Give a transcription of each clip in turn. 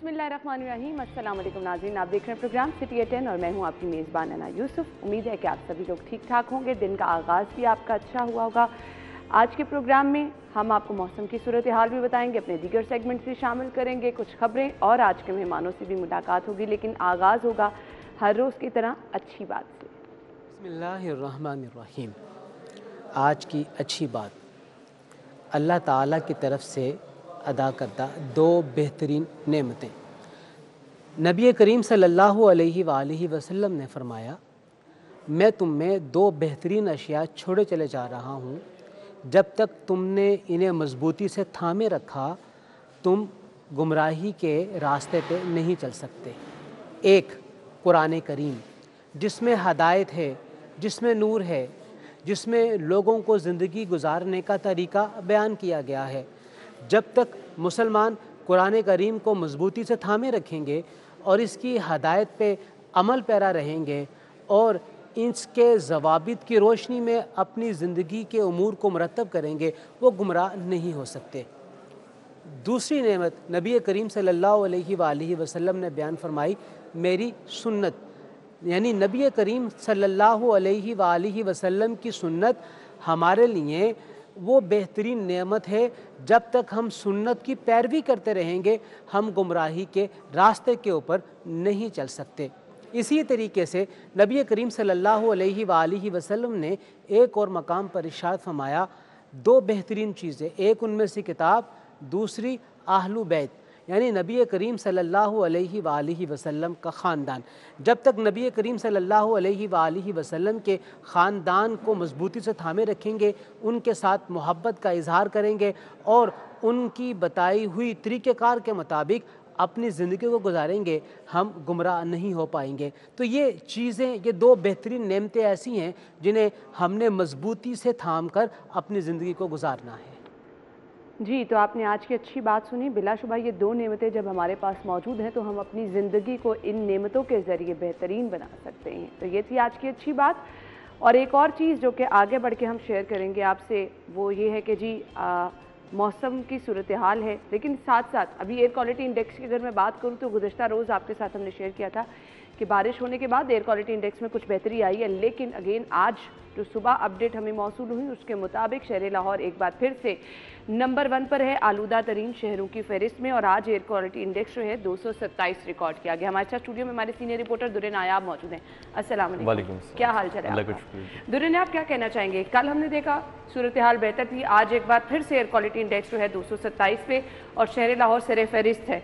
बिस्मिल्लाहिर्रहमानिर्रहीम। अस्सलाम वालेकुम नाज़रीन, आप देख रहे हैं प्रोग्राम सिटी एट 10 और मैं हूं आपकी मेज़बान अना यूसुफ। उम्मीद है कि आप सभी लोग ठीक ठाक होंगे, दिन का आगाज़ भी आपका अच्छा हुआ होगा। आज के प्रोग्राम में हम आपको मौसम की सूरत हाल भी बताएंगे, अपने दीगर सेगमेंट्स भी शामिल करेंगे, कुछ खबरें और आज के मेहमानों से भी मुलाकात होगी। लेकिन आगाज़ होगा हर रोज़ की तरह अच्छी बात से। बिस्मिल्लाहिर्रहमानिर्रहीम। आज की अच्छी बात अल्लाह ताला की तरफ से अदा करदा दो बेहतरीन नेमतें। नबी करीम सल्लल्लाहु अलैहि वसल्लम ने फरमाया, मैं तुम में दो बेहतरीन अशिया छोड़े चले जा रहा हूँ, जब तक तुमने इन्हें मजबूती से थामे रखा तुम गुमराही के रास्ते पे नहीं चल सकते। एक, कुरान करीम, जिसमें हदायत है, जिसमें नूर है, जिसमें लोगों को ज़िंदगी गुजारने का तरीका बयान किया गया है। जब तक मुसलमान कुरान करीम को मजबूती से थामे रखेंगे और इसकी हदायत पे अमल पैरा रहेंगे और इसके ज़वाबित की रोशनी में अपनी ज़िंदगी के उमूर को मुरतब करेंगे, वो गुमराह नहीं हो सकते। दूसरी नेमत नबी करीम सल्लल्लाहु अलैहि वसल्लम ने बयान फरमाई, मेरी सुन्नत, यानी नबी करीम सल्लल्लाहु अलैहि वसल्लम की सुन्नत हमारे लिए वो बेहतरीन नेमत है। जब तक हम सुन्नत की पैरवी करते रहेंगे हम गुमराही के रास्ते के ऊपर नहीं चल सकते। इसी तरीके से नबी करीम सल्लल्लाहु अलैहि वसल्लम ने एक और मकाम पर इरशाद फरमाया, दो बेहतरीन चीज़ें, एक उनमें से किताब, दूसरी आहलु बैत, यानी नबी करीम सल्लल्लाहु अलैहि वसल्लम का ख़ानदान। जब तक नबी करीम सल्लल्लाहु अलैहि वसल्लम के ख़ानदान को मजबूती से थामे रखेंगे, उनके साथ मोहब्बत का इजहार करेंगे और उनकी बताई हुई तरीक़ेकार के मुताबिक अपनी ज़िंदगी को गुजारेंगे, हम गुमराह नहीं हो पाएंगे। तो ये चीज़ें, ये दो बेहतरीन नेमतें ऐसी हैं जिन्हें हमने मजबूती से थाम कर अपनी ज़िंदगी को गुजारना है। जी, तो आपने आज की अच्छी बात सुनी। बिलाशुबा ये दो नेमतें जब हमारे पास मौजूद हैं तो हम अपनी ज़िंदगी को इन नेमतों के ज़रिए बेहतरीन बना सकते हैं। तो ये थी आज की अच्छी बात। और एक और चीज़ जो कि आगे बढ़ के हम शेयर करेंगे आपसे, वो ये है कि जी मौसम की सूरत हाल है, लेकिन साथ साथ अभी एयर क्वालिटी इंडेक्स की अगर मैं बात करूँ तो गुज़श्ता रोज़ आपके साथ हमने शेयर किया था कि बारिश होने के बाद एयर क्वालिटी इंडेक्स में कुछ बेहतरी आई है। लेकिन अगेन आज जो सुबह अपडेट हमें मौसूल हुई उसके मुताबिक शहर लाहौर एक बार फिर से नंबर 1 पर है आलूदा तरीन शहरों की फहरिस्त में। और आज एयर क्वालिटी इंडेक्स जो है 227 रिकॉर्ड किया गया। हमारे साथ स्टूडियो में हमारे सीनियर रिपोर्टर दुरे नायाब मौजूद हैं। अस्सलाम वालेकुम, क्या हाल चाल है? दुरे आप क्या कहना चाहेंगे? कल हमने देखा सूरत हाल बेहतर थी, आज एक बार फिर से एयर क्वालिटी इंडेक्स जो है 227 पे और शहर लाहौर सरे फहरिस्त है।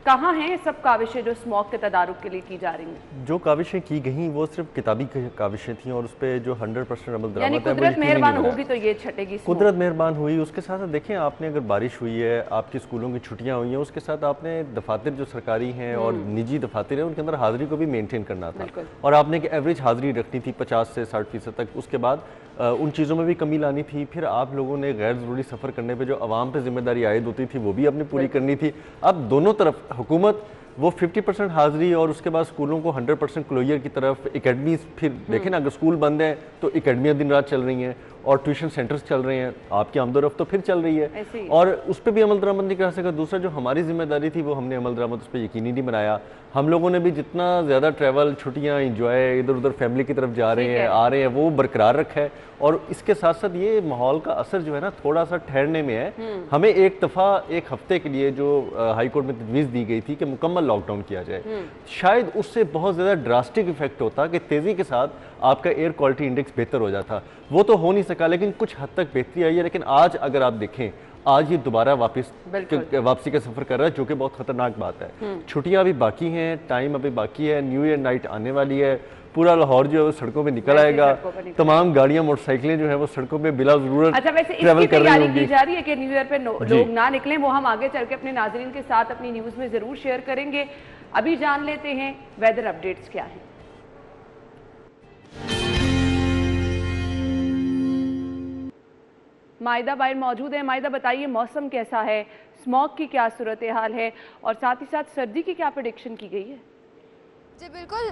कहाँ हैं सब काविशें जो स्मॉग के तदारुक के लिए की जा रही हैं? जो काविशें की गई वो सिर्फ किताबी काविशें थी और उस पर जो 100% अमल दरामद है, कुदरत मेहरबान होगी तो ये छटेगी। कुदरत मेहरबान हुई, उसके साथ साथ देखें आपने, अगर बारिश हुई है, आपके स्कूलों की छुट्टियां हुई हैं, उसके साथ आपने दफातर जो सरकारी हैं और निजी दफातर हैं उनके अंदर हाजिरी को भी मेनटेन करना था और आपने एक एवरेज हाजिरी रखनी थी 50 से 60% तक। उसके बाद उन चीज़ों में भी कमी लानी थी। फिर आप लोगों ने गैर ज़रूरी सफ़र करने पे जो आवाम पे जिम्मेदारी आयद होती थी वो भी आपने पूरी करनी थी। अब दोनों तरफ हुकूमत वो 50% हाजिरी और उसके बाद स्कूलों को 100% क्लोजर की तरफ, एकेडमीज, फिर देखें ना, अगर स्कूल बंद है तो एकेडमियाँ दिन रात चल रही हैं और ट्यूशन सेंटर्स चल रहे हैं, आपकी आमदोरफ्त तो फिर चल रही है और उस पर भी अमल दरामद नहीं कर सका। दूसरा जो हमारी जिम्मेदारी थी वो हमने अमल दरामद उस पर यकीनी नहीं बनाया। हम लोगों ने भी जितना ज़्यादा ट्रैवल, छुट्टियाँ, इंजॉय, इधर उधर फैमिली की तरफ जा रहे हैं, आ रहे हैं, वो बरकरार रखा है। और इसके साथ साथ ये माहौल का असर जो है ना थोड़ा सा ठहरने में है। हमें एक दफ़ा एक हफ्ते के लिए जो हाई कोर्ट में तजवीज़ दी गई थी कि मुकम्मल लॉकडाउन किया जाए, शायद उससे बहुत ज़्यादा ड्रास्टिक इफेक्ट होता कि तेज़ी के साथ आपका एयर क्वालिटी इंडेक्स बेहतर हो जाता। वो तो हो नहीं सका, लेकिन कुछ हद तक बेहतरी आई है। लेकिन आज अगर आप देखें, आज ये दोबारा वापसी का सफर कर रहा है, जो कि बहुत खतरनाक बात है। छुट्टियां अभी बाकी हैं, टाइम अभी बाकी है, न्यू ईयर नाइट आने वाली है, पूरा लाहौर जो है वो सड़कों पे निकल आएगा, तमाम गाड़ियां, मोटरसाइकिलें जो है वो सड़कों पे बिला जरूरत ट्रैवल कर रही होंगी। की जा रही है कि न्यू ईयर पे लोग ना निकलें, वो हम आगे चल के अपने नाजरीन के साथ अपनी न्यूज में जरूर शेयर करेंगे। अभी जान लेते हैं वेदर अपडेट्स क्या है। मायदा बाहर मौजूद है। मायदा बताइए मौसम कैसा है, स्मॉग की क्या सूरत हाल है और साथ ही साथ सर्दी की क्या प्रेडिक्शन की गई है? जी बिल्कुल,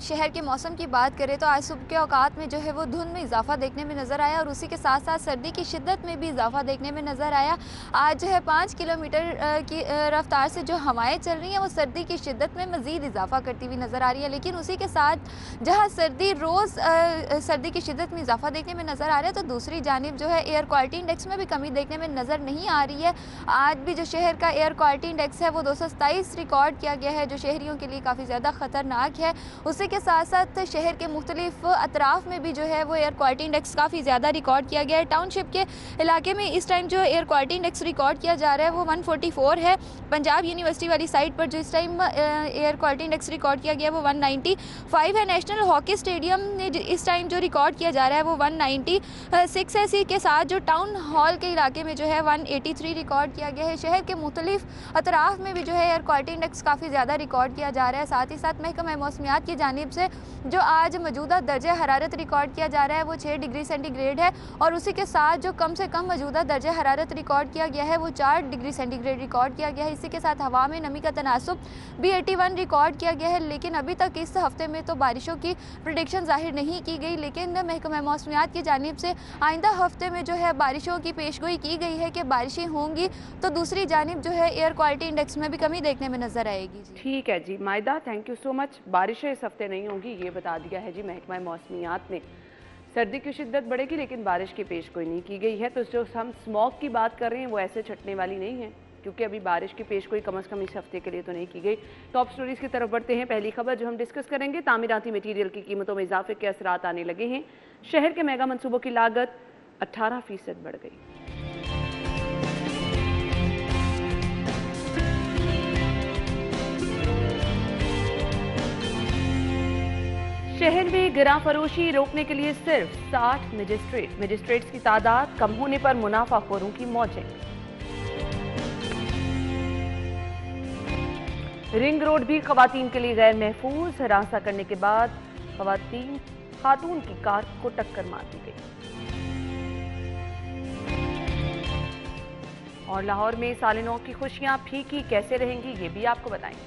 शहर के मौसम की बात करें तो आज सुबह के औकात में जो है वो धुंध में इजाफा देखने में नज़र आया और उसी के साथ साथ सर्दी की शिद्दत में भी इजाफा देखने में नज़र आया। आज जो है 5 किलोमीटर की रफ्तार से जो हवाएं चल रही हैं वो सर्दी की शिद्दत में मज़ीद इजाफा करती हुई नज़र आ रही है। लेकिन उसी के साथ जहाँ सर्दी रोज़ सर्दी की शिद्दत में इजाफा देखने में नज़र आ रहा है, तो दूसरी जानिब जो है एयर क्वालिटी इंडेक्स में भी कमी देखने में नज़र नहीं आ रही है। आज भी जो शहर का एयर क्वालिटी इंडेक्स है वो 227 रिकॉर्ड किया गया है, जो शहरियों के लिए काफ़ी ज़्यादा खतरनाक है। उसी के साथ साथ शहर के मुख्तलिफ अतराफ में भी जो है वो एयर क्वालिटी इंडेक्स काफ़ी ज़्यादा रिकॉर्ड किया गया है। टाउनशिप के इलाके में इस टाइम जो एयर क्वालिटी इंडेक्स रिकॉर्ड किया जा रहा है वो 144 है। पंजाब यूनिवर्सिटी वाली साइट पर जो इस time air quality index record किया गया है वो 195 है। नेशनल हॉकी स्टेडियम में इस टाइम जो रिकॉर्ड किया जा रहा है वो 196 है। इसी के साथ जो टाउन हॉल के इलाके में जो है 183 रिकॉर्ड किया गया है। शहर के मुख्तलिफ अतराफ में भी जो है एयर क्वालिटी इंडेक्स काफ़ी ज़्यादा रिकॉर्ड किया जा रहा है। साथ ही साथ महकमा मौसमियात की जानिब से जो आज मौजूदा दर्जा हरारत रिकॉर्ड किया जा रहा है वो 6 डिग्री सेंटीग्रेड है और उसी के साथ जो कम से कम मौजूदा दर्जा हरारत रिकॉर्ड किया गया है वो 4 डिग्री सेंटीग्रेड रिकॉर्ड किया गया है। इसी के साथ हवा में नमी का तनासुब भी 81 रिकॉर्ड किया गया है। लेकिन अभी तक इस हफ्ते में तो बारिशों की प्रेडिक्शन जाहिर नहीं की गई, लेकिन महकमा मौसमियात की जानिब से आइंदा हफ्ते में जो है बारिशों की पेशगोई की गई है कि बारिशें होंगी तो दूसरी जानिब जो है एयर क्वालिटी इंडेक्स में भी कमी देखने में नजर आएगी। ठीक है जी मायदा, थैंक यू सो मच। बारिशें इस हफ्ते नहीं होंगी ये बता दिया है जी महकमा मौसमियात ने। सर्दी की शिद्दत बढ़ेगी लेकिन बारिश की पेशगोई नहीं की गई है। तो जो हम स्मॉग की बात कर रहे हैं वो ऐसे छटने वाली नहीं है, क्योंकि अभी बारिश की पेशगोई कम से कम इस हफ्ते के लिए तो नहीं की गई। टॉप स्टोरीज की तरफ बढ़ते हैं। पहली खबर जो हम डिस्कस करेंगे, तामीराती मटीरियल की कीमतों में इजाफे के असरात आने लगे हैं। शहर के मेगा मंसूबों की लागत 18% बढ़ गई। शहर में गिरा फरोशी रोकने के लिए सिर्फ 60 मजिस्ट्रेट्स की तादाद कम होने पर मुनाफाखोरों की मौजें। रिंग रोड भी खवातीन के लिए गैर महफूज, हिरासा करने के बाद खातून की कार को टक्कर मार दी गई। और लाहौर में साल नौ की खुशियां फीकी कैसे रहेंगी ये भी आपको बताएंगे।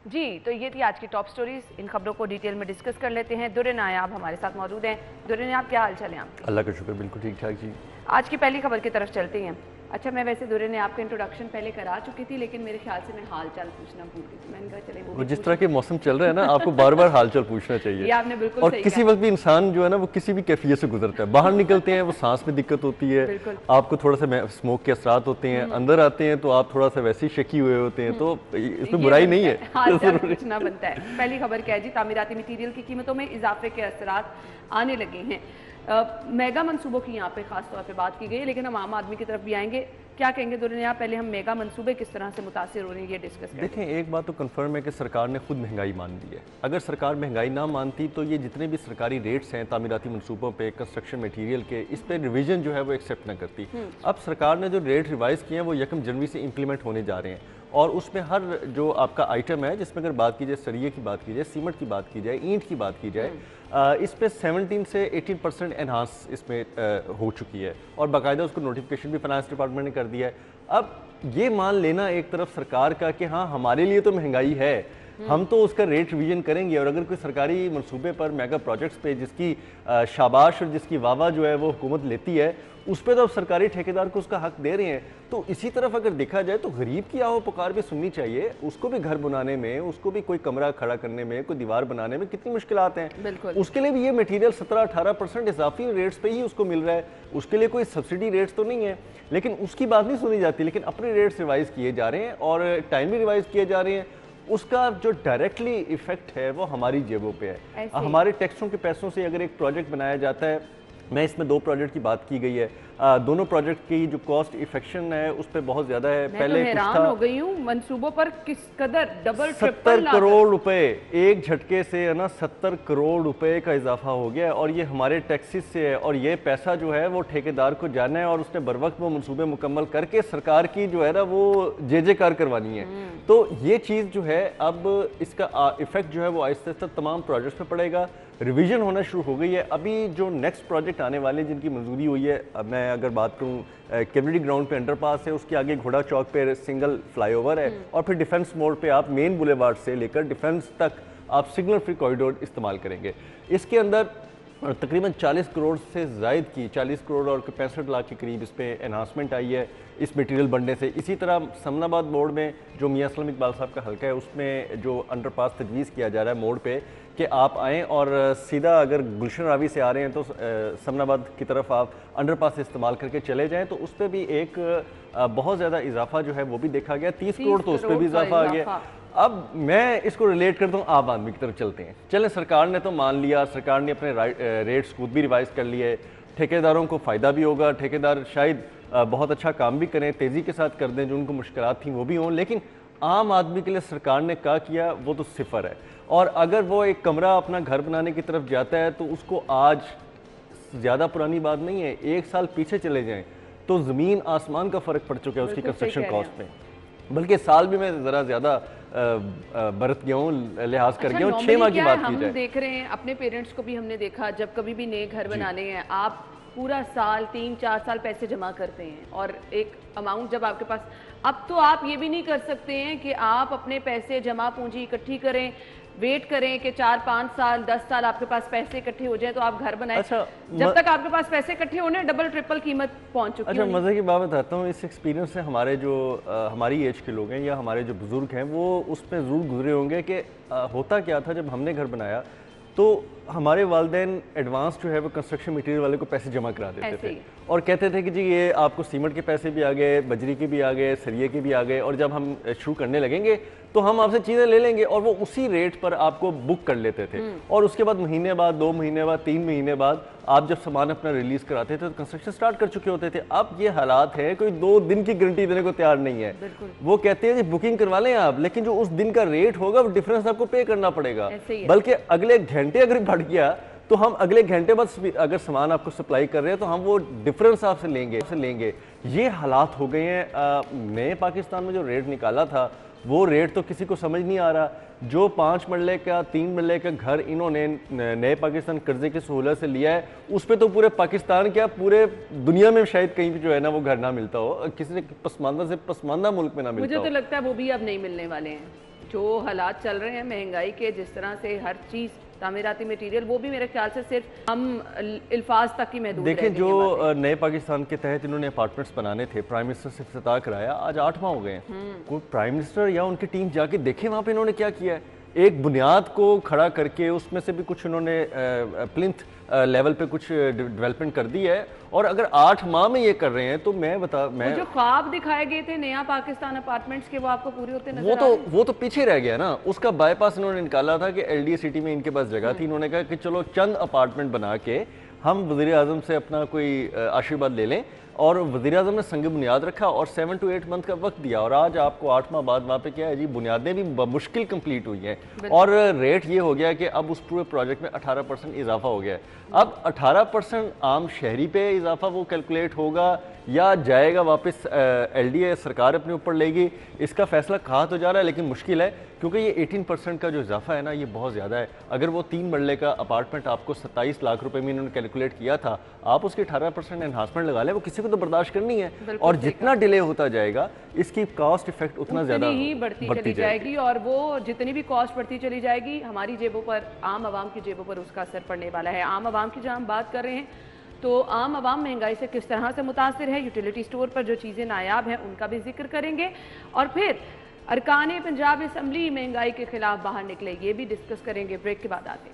जी तो ये थी आज की टॉप स्टोरीज। इन खबरों को डिटेल में डिस्कस कर लेते हैं। दुर्रे नायाब हमारे साथ मौजूद हैं। दुर्रे नायाब, क्या हाल चाल है आपके? अल्लाह का शुक्र, बिल्कुल ठीक ठाक जी। आज की पहली खबर की तरफ चलते हैं। अच्छा, मैं वैसे दुर्रे ने आपका इंट्रोडक्शन पहले करा चुकी थी, लेकिन मेरे ख्याल से मैं हाल चाल पूछना भूल गई थी। मैंने कहा चले वो जिस तरह के मौसम चल रहा है ना, आपको बार बार हाल चाल पूछना चाहिए। ये आपने बिल्कुल और सही किसी कहा। वक्त भी इंसान जो है ना वो किसी भी कैफियत से गुजरता है। बाहर निकलते हैं वो सांस में दिक्कत होती है, आपको थोड़ा सा स्मोक के असरात होते हैं, अंदर आते हैं तो आप थोड़ा सा वैसे ही शकी हुए होते हैं। तो इसमें बुराई नहीं है, हाल चाल पूछना बनता है। पहली खबर क्या है जी, तामीराती मटीरियल की कीमतों में इजाफे के असरात आने लगे हैं। मेगा मंसूबों की यहाँ पे खास तौर पे बात की गई है, लेकिन हम आम आदमी की तरफ भी आएंगे। क्या कहेंगे दुनिया, पहले हम मेगा मंसूबे किस तरह से मुतासिर हो रहे हैं ये डिस्कस करें। देखें, एक बात तो कंफर्म है कि सरकार ने खुद महंगाई मान ली है। अगर सरकार महंगाई ना मानती तो ये जितने भी सरकारी रेट्स हैं तामीराती मंसूबों पे, कंस्ट्रक्शन मटेरियल के, इस पे रिवीजन जो है वो एक्सेप्ट ना करती। अब सरकार ने जो रेट रिवाइज किए हैं वो 1 जनवरी से इंप्लीमेंट होने जा रहे हैं और उसमें हर जो आपका आइटम है, जिसमें अगर बात की जाए सरिये की बात की जाए, सीमेंट की बात की जाए, ईंट की बात की जाए, इस पे 17 से 18% एनहांस इसमें हो चुकी है और बाकायदा उसको नोटिफिकेशन भी फाइनेंस डिपार्टमेंट ने कर दिया है। अब ये मान लेना एक तरफ सरकार का कि हाँ हमारे लिए तो महंगाई है, हम तो उसका रेट रिवीजन करेंगे, और अगर कोई सरकारी मंसूबे पर, मेगा प्रोजेक्ट्स पे जिसकी शाबाश और जिसकी वाह जो है वो हुकूमत लेती है, उस पर तो अब सरकारी ठेकेदार को उसका हक दे रहे हैं। तो इसी तरफ अगर देखा जाए तो गरीब की आओ पुकार भी सुननी चाहिए। उसको भी घर बनाने में, उसको भी कोई कमरा खड़ा करने में, कोई दीवार बनाने में कितनी मुश्किलात हैं। उसके लिए भी ये मटेरियल 17-18% इजाफी रेट्स पे ही उसको मिल रहा है। उसके लिए कोई सब्सिडी रेट्स तो नहीं है, लेकिन उसकी बात नहीं सुनी जाती। लेकिन अपने रेट्स रिवाइज किए जा रहे हैं और टाइमली रिवाइज किए जा रहे हैं। उसका जो डायरेक्टली इफेक्ट है वो हमारी जेबों पे है। हमारे टैक्सों के पैसों से अगर एक प्रोजेक्ट बनाया जाता है, मैं इसमें 2 प्रोजेक्ट की बात की गई है, दोनों प्रोजेक्ट की जो कॉस्ट इफेक्शन है उस पर बहुत ज्यादा है। पहले तो हैरान हो गई हूँ, मंसूबों पर किस कदर डबल 70 करोड़ रुपए एक झटके से है ना, 70 करोड़ रुपए का इजाफा हो गया है और ये हमारे टैक्सेस से है। और ये पैसा जो है वो ठेकेदार को जाना है और उसने बर वक्त वो मंसूबे मुकम्मल करके सरकार की जो है ना वो जय-जयकार करवानी है। तो ये चीज़ जो है अब इसका इफेक्ट जो है वो आहिस्ता आहिस्ता तमाम प्रोजेक्ट्स पे पड़ेगा। रिवीजन होना शुरू हो गई है। अभी जो नेक्स्ट प्रोजेक्ट आने वाले जिनकी मंजूरी हुई है, अब मैं अगर बात करूँ कैवलरी ग्राउंड पे अंडरपास है, उसके आगे घोड़ा चौक पे सिंगल फ्लाईओवर है, और फिर डिफेंस मोड़ पे आप मेन बुलेवार्ड से लेकर डिफेंस तक आप सिग्नल फ्री कॉरिडोर इस्तेमाल करेंगे। इसके अंदर तकरीबन 40 करोड़ से ज़ायद की 40 करोड़ और 65 लाख के करीब इस पर एनहांसमेंट आई है इस मटेरियल बनने से। इसी तरह समनाबाद मोड़ में जो मियां असलम इकबाल साहब का हल्का है, उसमें जो अंडरपास तजवीज़ किया जा रहा है मोड़ पे कि आप आएँ और सीधा अगर गुलशन रावी से आ रहे हैं तो समनाबाद की तरफ आप अंडरपास इस्तेमाल करके चले जाएँ, तो उस पर भी एक बहुत ज़्यादा इजाफा जो है वो भी देखा गया। 30 करोड़ तो उस पर भी इजाफा आ गया। अब मैं इसको रिलेट करता हूँ आम आदमी की तरफ चलते हैं। चलें, सरकार ने तो मान लिया, सरकार ने अपने रेट्स खुद भी रिवाइज कर लिए, ठेकेदारों को फ़ायदा भी होगा, ठेकेदार शायद बहुत अच्छा काम भी करें, तेज़ी के साथ कर दें, जो उनको मुश्किलात थी वो भी हों, लेकिन आम आदमी के लिए सरकार ने क्या किया वो तो सिफर है। और अगर वो एक कमरा अपना घर बनाने की तरफ जाता है तो उसको, आज ज़्यादा पुरानी बात नहीं है, 1 साल पीछे चले जाएँ तो ज़मीन आसमान का फ़र्क पड़ चुका है उसकी कंस्ट्रक्शन कॉस्ट में। बल्कि साल भी मैं ज़रा ज़्यादा बरत गया हूँ, लिहाज कर गया हूँ। 6 माह की बात की जाए, हम देख रहे हैं, अपने पेरेंट्स को भी हमने देखा, जब कभी भी नए घर बनाने हैं आप पूरा साल 3-4 साल पैसे जमा करते हैं, और एक अमाउंट जब आपके पास, अब तो आप ये भी नहीं कर सकते हैं कि आप अपने पैसे जमा पूंजी इकट्ठी करें, वेट करें कि 4-5 साल 10 साल आपके पास पैसे इकट्ठे हो जाए तो आप घर बनाएं। अच्छा, जब तक आपके पास पैसे इकट्ठे होने डबल ट्रिपल कीमत पहुंच चुकी है। अच्छा, मज़े की बात बताता हूँ, इस एक्सपीरियंस से हमारे जो हमारी एज के लोग हैं या हमारे जो बुज़ुर्ग हैं वो उसमें ज़रूर गुजरे होंगे कि होता क्या था जब हमने घर बनाया तो हमारे वालिदैन एडवांस जो है वो कंस्ट्रक्शन मटेरियल वाले को पैसे जमा करा देते थे और कहते थे कि जी ये आपको सीमेंट के पैसे भी आ गए, बजरी के भी आ गए, सरिये के भी आ गए, और जब हम शुरू करने लगेंगे तो हम आपसे चीज़ें ले लेंगे, और वो उसी रेट पर आपको बुक कर लेते थे। और उसके बाद महीने बाद, 2 महीने बाद, 3 महीने बाद आप जब सामान अपना रिलीज कराते थे तो कंस्ट्रक्शन स्टार्ट कर चुके होते थे। अब ये हालात है, कोई 2 दिन की गारंटी देने को तैयार नहीं है। वो कहते हैं जी बुकिंग करवा लें आप, लेकिन जो उस दिन का रेट होगा वो डिफरेंस आपको पे करना पड़ेगा। बल्कि अगले घंटे अगर बढ़ गया तो हम अगले घंटे बाद अगर सामान आपको सप्लाई कर रहे हैं तो हम वो डिफरेंस आपसे लेंगे। ये हालात हो गए हैं। नए पाकिस्तान में जो रेट निकाला था वो रेट तो किसी को समझ नहीं आ रहा। जो 5 मरले का 3 मरले का घर इन्होंने नए पाकिस्तान कर्जे की सहूलत से लिया है, उस पर तो पूरे पाकिस्तान क्या पूरे दुनिया में शायद कहीं भी जो है ना वो घर ना मिलता हो, किसी ने पसमानदा से पसमानदा मुल्क में ना मिलता हो। मुझे तो लगता है वो भी अब नहीं मिलने वाले हैं। जो हालात चल रहे हैं महंगाई के, जिस तरह से हर चीज़ तामीराती मटीरियल, वो भी मेरे ख्याल से सिर्फ हम अल्फाज तक ही महदूद देखें। जो नए पाकिस्तान के तहत इन्होंने अपार्टमेंट्स बनाने थे, प्राइम मिनिस्टर से इफ्तिताह कराया, आज 8 माह हो गए हैं। कोई प्राइम मिनिस्टर या उनकी टीम जाके देखे वहाँ पे इन्होंने क्या किया है। एक बुनियाद को खड़ा करके उसमें से भी कुछ उन्होंने प्लिंथ लेवल पे कुछ डेवलपमेंट कर दी है, और अगर 8 माह में ये कर रहे हैं तो मैं जो ख्वाब दिखाए गए थे नया पाकिस्तान अपार्टमेंट्स के, वो आपको पूरे होते नजर आ रहे हैं? वो तो पीछे रह गया ना। उसका बाईपास इन्होंने निकाला था कि एलडीए सिटी में इनके पास जगह थी, इन्होंने कहा कि चलो चंद अपार्टमेंट बना के हम वज़ीर आज़म से अपना कोई आशीर्वाद ले लें, और वज़ीर आज़म ने संग बुनियाद रखा और 7 to 8 मंथ का वक्त दिया, और आज आपको 8 माह बाद वहाँ पे क्या है जी, बुनियादें भी मुश्किल कंप्लीट हुई हैं, और रेट ये हो गया कि अब उस पूरे प्रोजेक्ट में 18% इजाफा हो गया है। अब 18% आम शहरी पे इजाफा वो कैलकुलेट होगा या जाएगा वापस एलडीए सरकार अपने ऊपर लेगी, इसका फैसला कहा तो जा रहा है, लेकिन मुश्किल है क्योंकि ये 18% का जो इजाफा है ना ये बहुत ज़्यादा है। अगर वो 3 मरले का अपार्टमेंट आपको 27 लाख रुपए में इन्होंने कैलकुलेट किया था, आप उसके 18% एनहांसमेंट लगा लें, वो किसी को तो बर्दाश्त करनी है, और जितना डिले होता जाएगा इसकी कॉस्ट इफेक्ट उतना ज़्यादा ही बढ़ती चली जाएगी, और वो जितनी भी कॉस्ट बढ़ती चली जाएगी हमारी जेबों पर, आम आवाम की जेबों पर उसका असर पड़ने वाला है। आम आवाम की जब हम बात कर रहे हैं तो आम आवाम महंगाई से किस तरह से मुतासिर है, यूटिलिटी स्टोर पर जो चीज़ें नायाब हैं उनका भी जिक्र करेंगे, और फिर अरकान पंजाब असम्बली महंगाई के खिलाफ बाहर निकले, ये भी डिस्कस करेंगे। ब्रेक के बाद आते हैं।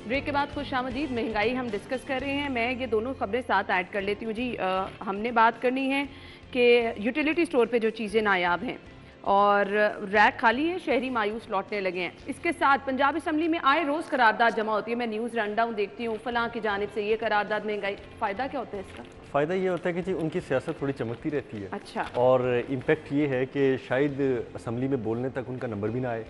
ब्रेक के बाद खुश आमदीद। महंगाई हम डिस्कस कर रहे हैं, मैं ये दोनों खबरें साथ ऐड कर लेती हूँ जी। हमने बात करनी है कि यूटिलिटी स्टोर पे जो चीज़ें नायाब हैं और रैक खाली है, शहरी मायूस लौटने लगे हैं। इसके साथ पंजाब असम्बली में आए रोज़ करारदाद जमा होती है, मैं न्यूज़ रन डाउन देखती हूँ, फलां की जानिब से ये करारदाद, महंगाई। फ़ायदा क्या होता है इसका? फ़ायदा ये होता है कि जी उनकी सियासत थोड़ी चमकती रहती है। अच्छा। और इम्पेक्ट ये है कि शायद असम्बली में बोलने तक उनका नंबर भी ना आए,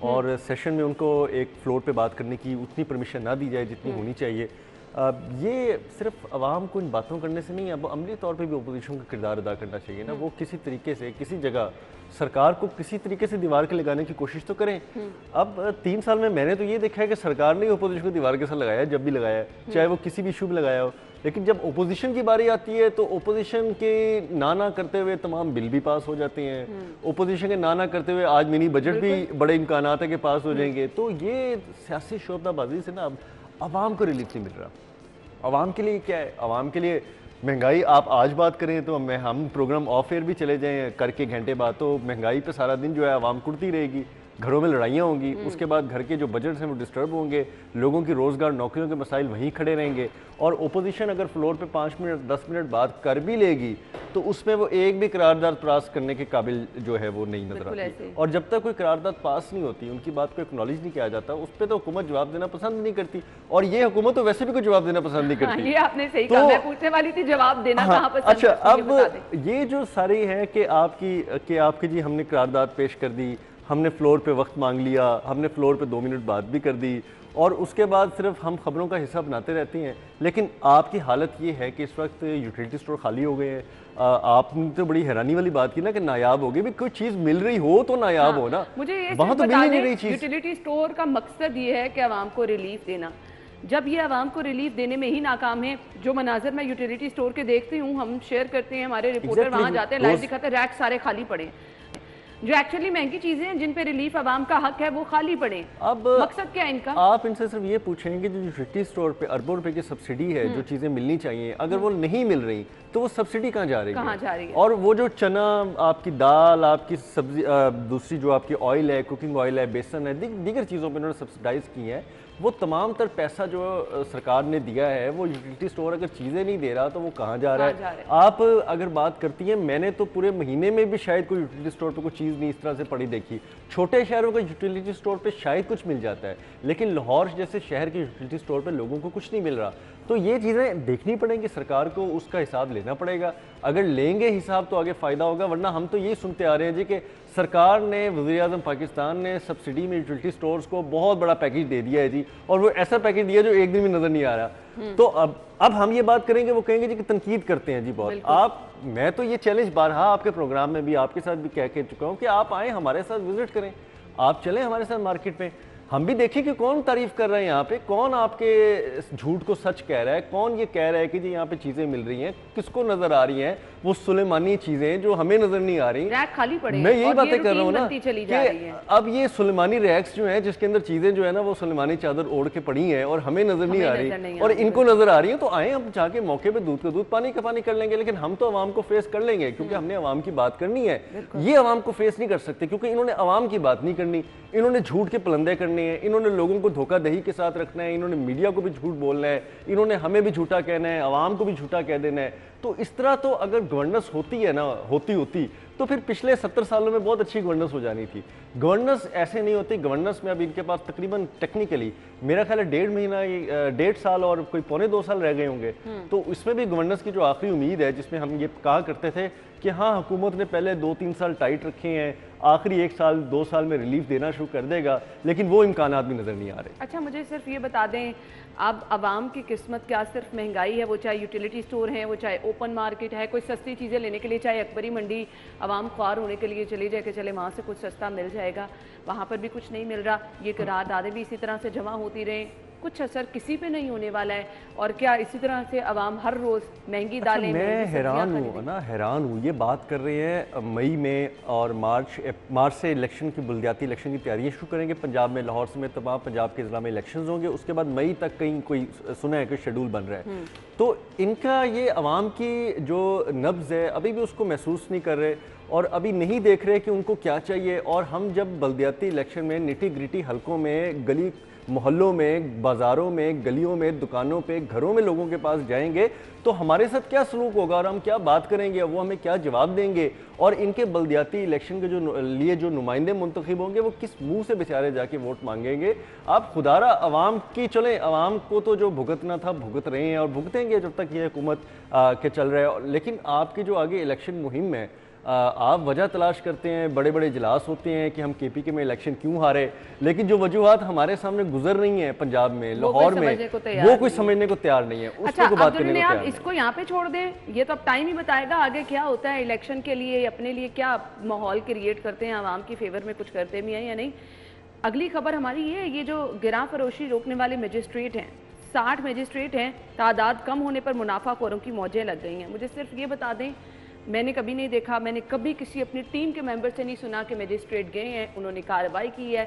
और सेशन में उनको एक फ्लोर पे बात करने की उतनी परमिशन ना दी जाए जितनी होनी चाहिए। ये सिर्फ आवाम को इन बातों करने से नहीं, अब अमली तौर पे भी अपोजिशन का किरदार अदा करना चाहिए ना। वो किसी तरीके से किसी जगह सरकार को किसी तरीके से दीवार के लगाने की कोशिश तो करें। अब 3 साल में मैंने तो ये देखा है कि सरकार ने अपोजिशन को दीवार के साथ लगाया है, जब भी लगाया है, चाहे वो किसी भी इशू में लगाया हो। लेकिन जब ओपोजिशन की बारी आती है तो ओपोजिशन के ना करते हुए तमाम बिल भी पास हो जाते हैं। ओपोजिशन के ना करते हुए आज मिनी बजट भी बड़े इम्कानात है कि पास हो जाएंगे। तो ये सियासी शोरबाजी से ना अब आवाम को रिलीफ नहीं मिल रहा। आवाम के लिए क्या है? आवाम के लिए महंगाई, आप आज बात करें तो हम प्रोग्राम ऑफ एयर भी चले जाएं करके घंटे बाद, तो महंगाई पे सारा दिन जो है आवाम कुड़ती रहेगी, घरों में लड़ाइयाँ होंगी, उसके बाद घर के जो बजट्स हैं वो डिस्टर्ब होंगे, लोगों की रोज़गार नौकरियों के मसाइल वहीं खड़े रहेंगे। और ओपोजिशन अगर फ्लोर पे 5 मिनट 10 मिनट बात कर भी लेगी तो उसमें वो एक भी करारदाद पास करने के काबिल जो है वो नहीं नजर आती। और जब तक कोई करारदाद पास नहीं होती, उनकी बात को एक्नॉलेज नहीं किया जाता, उस पर तो हुकूमत जवाब देना पसंद नहीं करती। और ये हुकूमत तो वैसे भी कोई जवाब देना पसंद नहीं करती। ये आपने सही कहा, मैं पूछने वाली थी जवाब देना कहाँ पसंद। अच्छा, अब ये जो सारी है कि आपकी जी हमने करारदाद पेश कर दी, हमने फ्लोर पे वक्त मांग लिया, हमने फ्लोर पे 2 मिनट बात भी कर दी, और उसके बाद सिर्फ हम खबरों का हिस्सा बनाते रहते हैं। लेकिन आपकी हालत ये है कि इस वक्त यूटिलिटी स्टोर खाली हो गए हैं। आपने तो बड़ी हैरानी वाली बात की ना कि नायाब हो गए, भी कोई चीज़ मिल रही हो तो नायाब हो ना, मुझे ये वहाँ तो मिल ही नहीं रही चीज़। यूटिलिटी स्टोर का मकसद ये है कि आवाम को रिलीफ देना। जब ये आवाम को रिलीफ देने में ही नाकाम है, जो मनाजर मैं यूटिलिटी स्टोर के देखती हूँ, हम शेयर करते हैं, हमारे रिपोर्टर वहाँ जाते हैं, लाइव दिखाते हैं, रैक सारे खाली पड़े हैं। जो एक्चुअली महंगी चीजें हैं जिन पे रिलीफ आवाम का हक है वो खाली पड़े। अब मकसद क्या है इनका? आप इनसे सिर्फ ये पूछेंगे जो यूटिलिटी स्टोर पे अरबों रुपए की सब्सिडी है, जो चीजें मिलनी चाहिए, अगर वो नहीं मिल रही तो वो सब्सिडी कहाँ जा रही है? और वो जो चना, आपकी दाल, आपकी सब्जी, दूसरी जो आपकी ऑयल है, कुकिंग ऑयल है, बेसन है, दीगर चीज़ों पर उन्होंने सब्सिडाइज की है, वो तमाम तर पैसा जो सरकार ने दिया है वो यूटिलिटी स्टोर अगर चीज़ें नहीं दे रहा तो वो कहाँ जा रहा है? आप अगर बात करती हैं, मैंने तो पूरे महीने में भी शायद कोई यूटिलिटी स्टोर पे कोई चीज़ नहीं इस तरह से पड़ी देखी। छोटे शहरों के यूटिलिटी स्टोर पे शायद कुछ मिल जाता है, लेकिन लाहौर जैसे शहर के यूटिलिटी स्टोर पे लोगों को कुछ नहीं मिल रहा। तो ये चीज़ें देखनी पड़ेंगी, सरकार को उसका हिसाब लेना पड़ेगा। अगर लेंगे हिसाब तो आगे फ़ायदा होगा, वरना हम तो यही सुनते आ रहे हैं जी कि सरकार ने, वज़ीर-ए-आज़म पाकिस्तान ने सब्सिडी में यूटिलिटी स्टोर्स को बहुत बड़ा पैकेज दे दिया है जी, और वो ऐसा पैकेज दिया जो एक दिन में नज़र नहीं आ रहा। तो अब हम ये बात करेंगे, वो कहेंगे जी कि तनकीद करते हैं जी बहुत। मैं तो ये चैलेंज बारहा आपके प्रोग्राम में भी, आपके साथ भी कह चुका हूँ कि आप आएँ, हमारे साथ विजिट करें, आप चलें हमारे साथ मार्केट में, हम भी देखें कि कौन तारीफ कर रहा है यहाँ पे, कौन आपके झूठ को सच कह रहा है, कौन ये कह रहा है कि जी यहाँ पे चीजें मिल रही हैं, किसको नजर आ रही हैं वो सुलेमानी चीजें जो हमें नजर नहीं आ रही। रैक खाली पड़े, मैं यही बातें कर रहा हूँ ना कि अब ये सुलेमानी रैक्स जो हैं जिसके अंदर चीजें जो है ना वो सुलेमानी चादर ओढ़ के पड़ी हैं और हमें नजर नहीं आ रही और इनको नजर आ रही है, तो आए हम जाके मौके पे दूध का दूध पानी का पानी कर लेंगे। लेकिन हम तो आवाम को फेस कर लेंगे क्योंकि हमने आवाम की बात करनी है। ये आवाम को फेस नहीं कर सकते क्योंकि इन्होंने आवाम की बात नहीं करनी, इन्होंने झूठ के पलंदे करने हैं, इन्होंने लोगों को धोखाधही के साथ रखना है, इन्होंने मीडिया को भी झूठ बोलना है, इन्होंने हमें भी झूठा कहना है, आवाम को भी झूठा कह देना है। तो इस तरह तो अगर गवर्नेंस होती है ना, होती तो फिर पिछले 70 सालों में बहुत अच्छी गवर्नेंस हो जानी थी। गवर्नेंस ऐसे नहीं होती। गवर्नेंस में अब इनके पास तकरीबन टेक्निकली मेरा ख्याल है 1.5 साल और कोई 1.25 साल रह गए होंगे। तो इसमें भी गवर्नेंस की जो आखिरी उम्मीद है, जिसमें हम ये कहा करते थे कि हाँ हुकूमत ने पहले 2-3 साल टाइट रखे हैं, आखिरी 1 साल 2 साल में रिलीफ देना शुरू कर देगा, लेकिन वो इम्कानात भी नज़र नहीं आ रहे। अच्छा, मुझे सिर्फ ये बता दें, अब आवाम की किस्मत क्या सिर्फ महंगाई है? वो चाहे यूटिलिटी स्टोर है, वो चाहे ओपन मार्केट है, कोई सस्ती चीज़ें लेने के लिए चाहे अकबरी मंडी आवाम ख्वार होने के लिए चली जाए कि चले वहाँ से कुछ सस्ता मिल जाएगा, वहाँ पर भी कुछ नहीं मिल रहा। ये करारदादें भी इसी तरह से जमा होती रहें, कुछ असर किसी पे नहीं होने वाला है। और क्या इसी तरह से आवाम हर रोज़ महंगी दालें, मैं हैरान हूँ ये बात कर रहे हैं मई में और मार्च से इलेक्शन की बुनियादी इलेक्शन की तैयारियां शुरू करेंगे पंजाब में, लाहौर समेत तमाम पंजाब के ज़िला में इलेक्शंस होंगे, उसके बाद मई तक कहीं कोई सुना है कि शेड्यूल बन रहा है। तो इनका ये आवाम की जो नब्ज़ है अभी भी उसको महसूस नहीं कर रहे और अभी नहीं देख रहे कि उनको क्या चाहिए। और हम जब बल्दियाती इलेक्शन में निटी ग्रिटी हलकों में, गली मोहल्लों में, बाज़ारों में, गलियों में, दुकानों पे, घरों में लोगों के पास जाएंगे तो हमारे साथ क्या सलूक होगा और हम क्या बात करेंगे, वो हमें क्या जवाब देंगे, और इनके बल्दियाती इलेक्शन के जो लिए जो नुमाइंदे मुंतखब होंगे वो किस मुंह से बेचारे जाके वोट मांगेंगे। आप खुदारा आवाम की चलें, आवाम को तो जो भुगतना था भुगत रहे हैं और भुगतेंगे जब तक ये हुकूमत के चल रहा है। लेकिन आपकी जो आगे इलेक्शन मुहिम है आप वजह तलाश करते हैं, बड़े बड़े इजलास होते हैं कि हम KPK में इलेक्शन क्यों हारे, लेकिन जो वजूहत हमारे सामने गुजर रही हैं पंजाब में, लाहौर में, वो कोई समझने को तैयार नहीं है। अच्छा, बात करने को तैयार नहीं। इसको यहाँ पे छोड़ दें, ये तो अब टाइम ही बताएगा आगे क्या होता है इलेक्शन के लिए, अपने लिए क्या माहौल क्रिएट करते हैं, आवाम की फेवर में कुछ करते भी हैं या नहीं। अगली खबर हमारी ये जो गिरा फरोशी रोकने वाले मजिस्ट्रेट हैं, 60 मजिस्ट्रेट हैं, तादाद कम होने पर मुनाफाखोरों की मौजें लग गई हैं। मुझे सिर्फ ये बता दें, मैंने कभी नहीं देखा, मैंने कभी किसी अपनी टीम के मेंबर से नहीं सुना कि मजिस्ट्रेट गए हैं, उन्होंने कार्रवाई की है,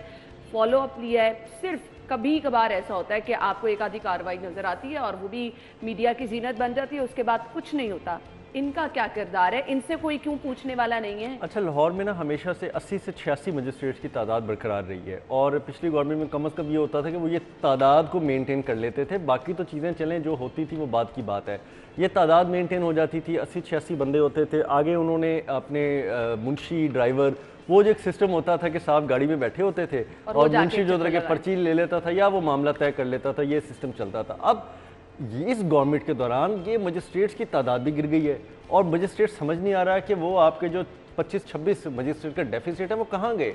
फॉलो अप लिया है। सिर्फ कभी कभार ऐसा होता है कि आपको एक आधी कार्रवाई नज़र आती है और वो भी मीडिया की जीनत बन जाती है, उसके बाद कुछ नहीं होता। इनका क्या किरदार है, इनसे कोई क्यों पूछने वाला नहीं है? अच्छा, लाहौर में ना हमेशा से 80 से 86 मजिस्ट्रेट्स की तादाद बरकरार रही है और पिछली गवर्नमेंट में कम अज़ कम ये होता था कि वो ये तादाद को मेंटेन कर लेते थे, बाकी तो चीज़ें चलें जो होती थी वो बात की बात है। ये तादाद मेंटेन हो जाती थी, 80-86 बंदे होते थे। आगे उन्होंने अपने मुंशी, ड्राइवर, वो जो एक सिस्टम होता था कि साहब गाड़ी में बैठे होते थे और मुंशी जो तरह के पर्ची ले लेता था या वो मामला तय कर लेता था, ये सिस्टम चलता था। अब इस गवर्नमेंट के दौरान ये मजिस्ट्रेट्स की तादाद भी गिर गई है और मजिस्ट्रेट समझ नहीं आ रहा है कि वो आपके जो 25-26 मजिस्ट्रेट का डेफिसिट है वो कहाँ गए।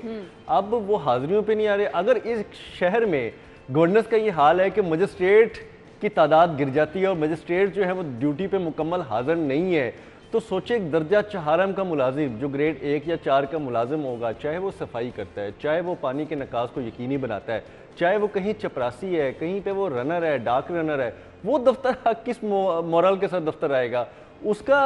अब वो हाजिरियों पे नहीं आ रहे। अगर इस शहर में गवर्नेंस का ये हाल है कि मजिस्ट्रेट की तादाद गिर जाती है और मजिस्ट्रेट जो है वो ड्यूटी पे मुकम्मल हाजिर नहीं है, तो सोचे एक दर्जा 4 का मुलाजिम जो ग्रेड 1 या 4 का मुलाजिम होगा, चाहे वो सफाई करता है, चाहे वो पानी के निकास को यकीनी बनाता है, चाहे वो कहीं चपरासी है, कहीं पे वो रनर है, डाक रनर है, वो दफ्तर किस मोरल के साथ दफ्तर आएगा? उसका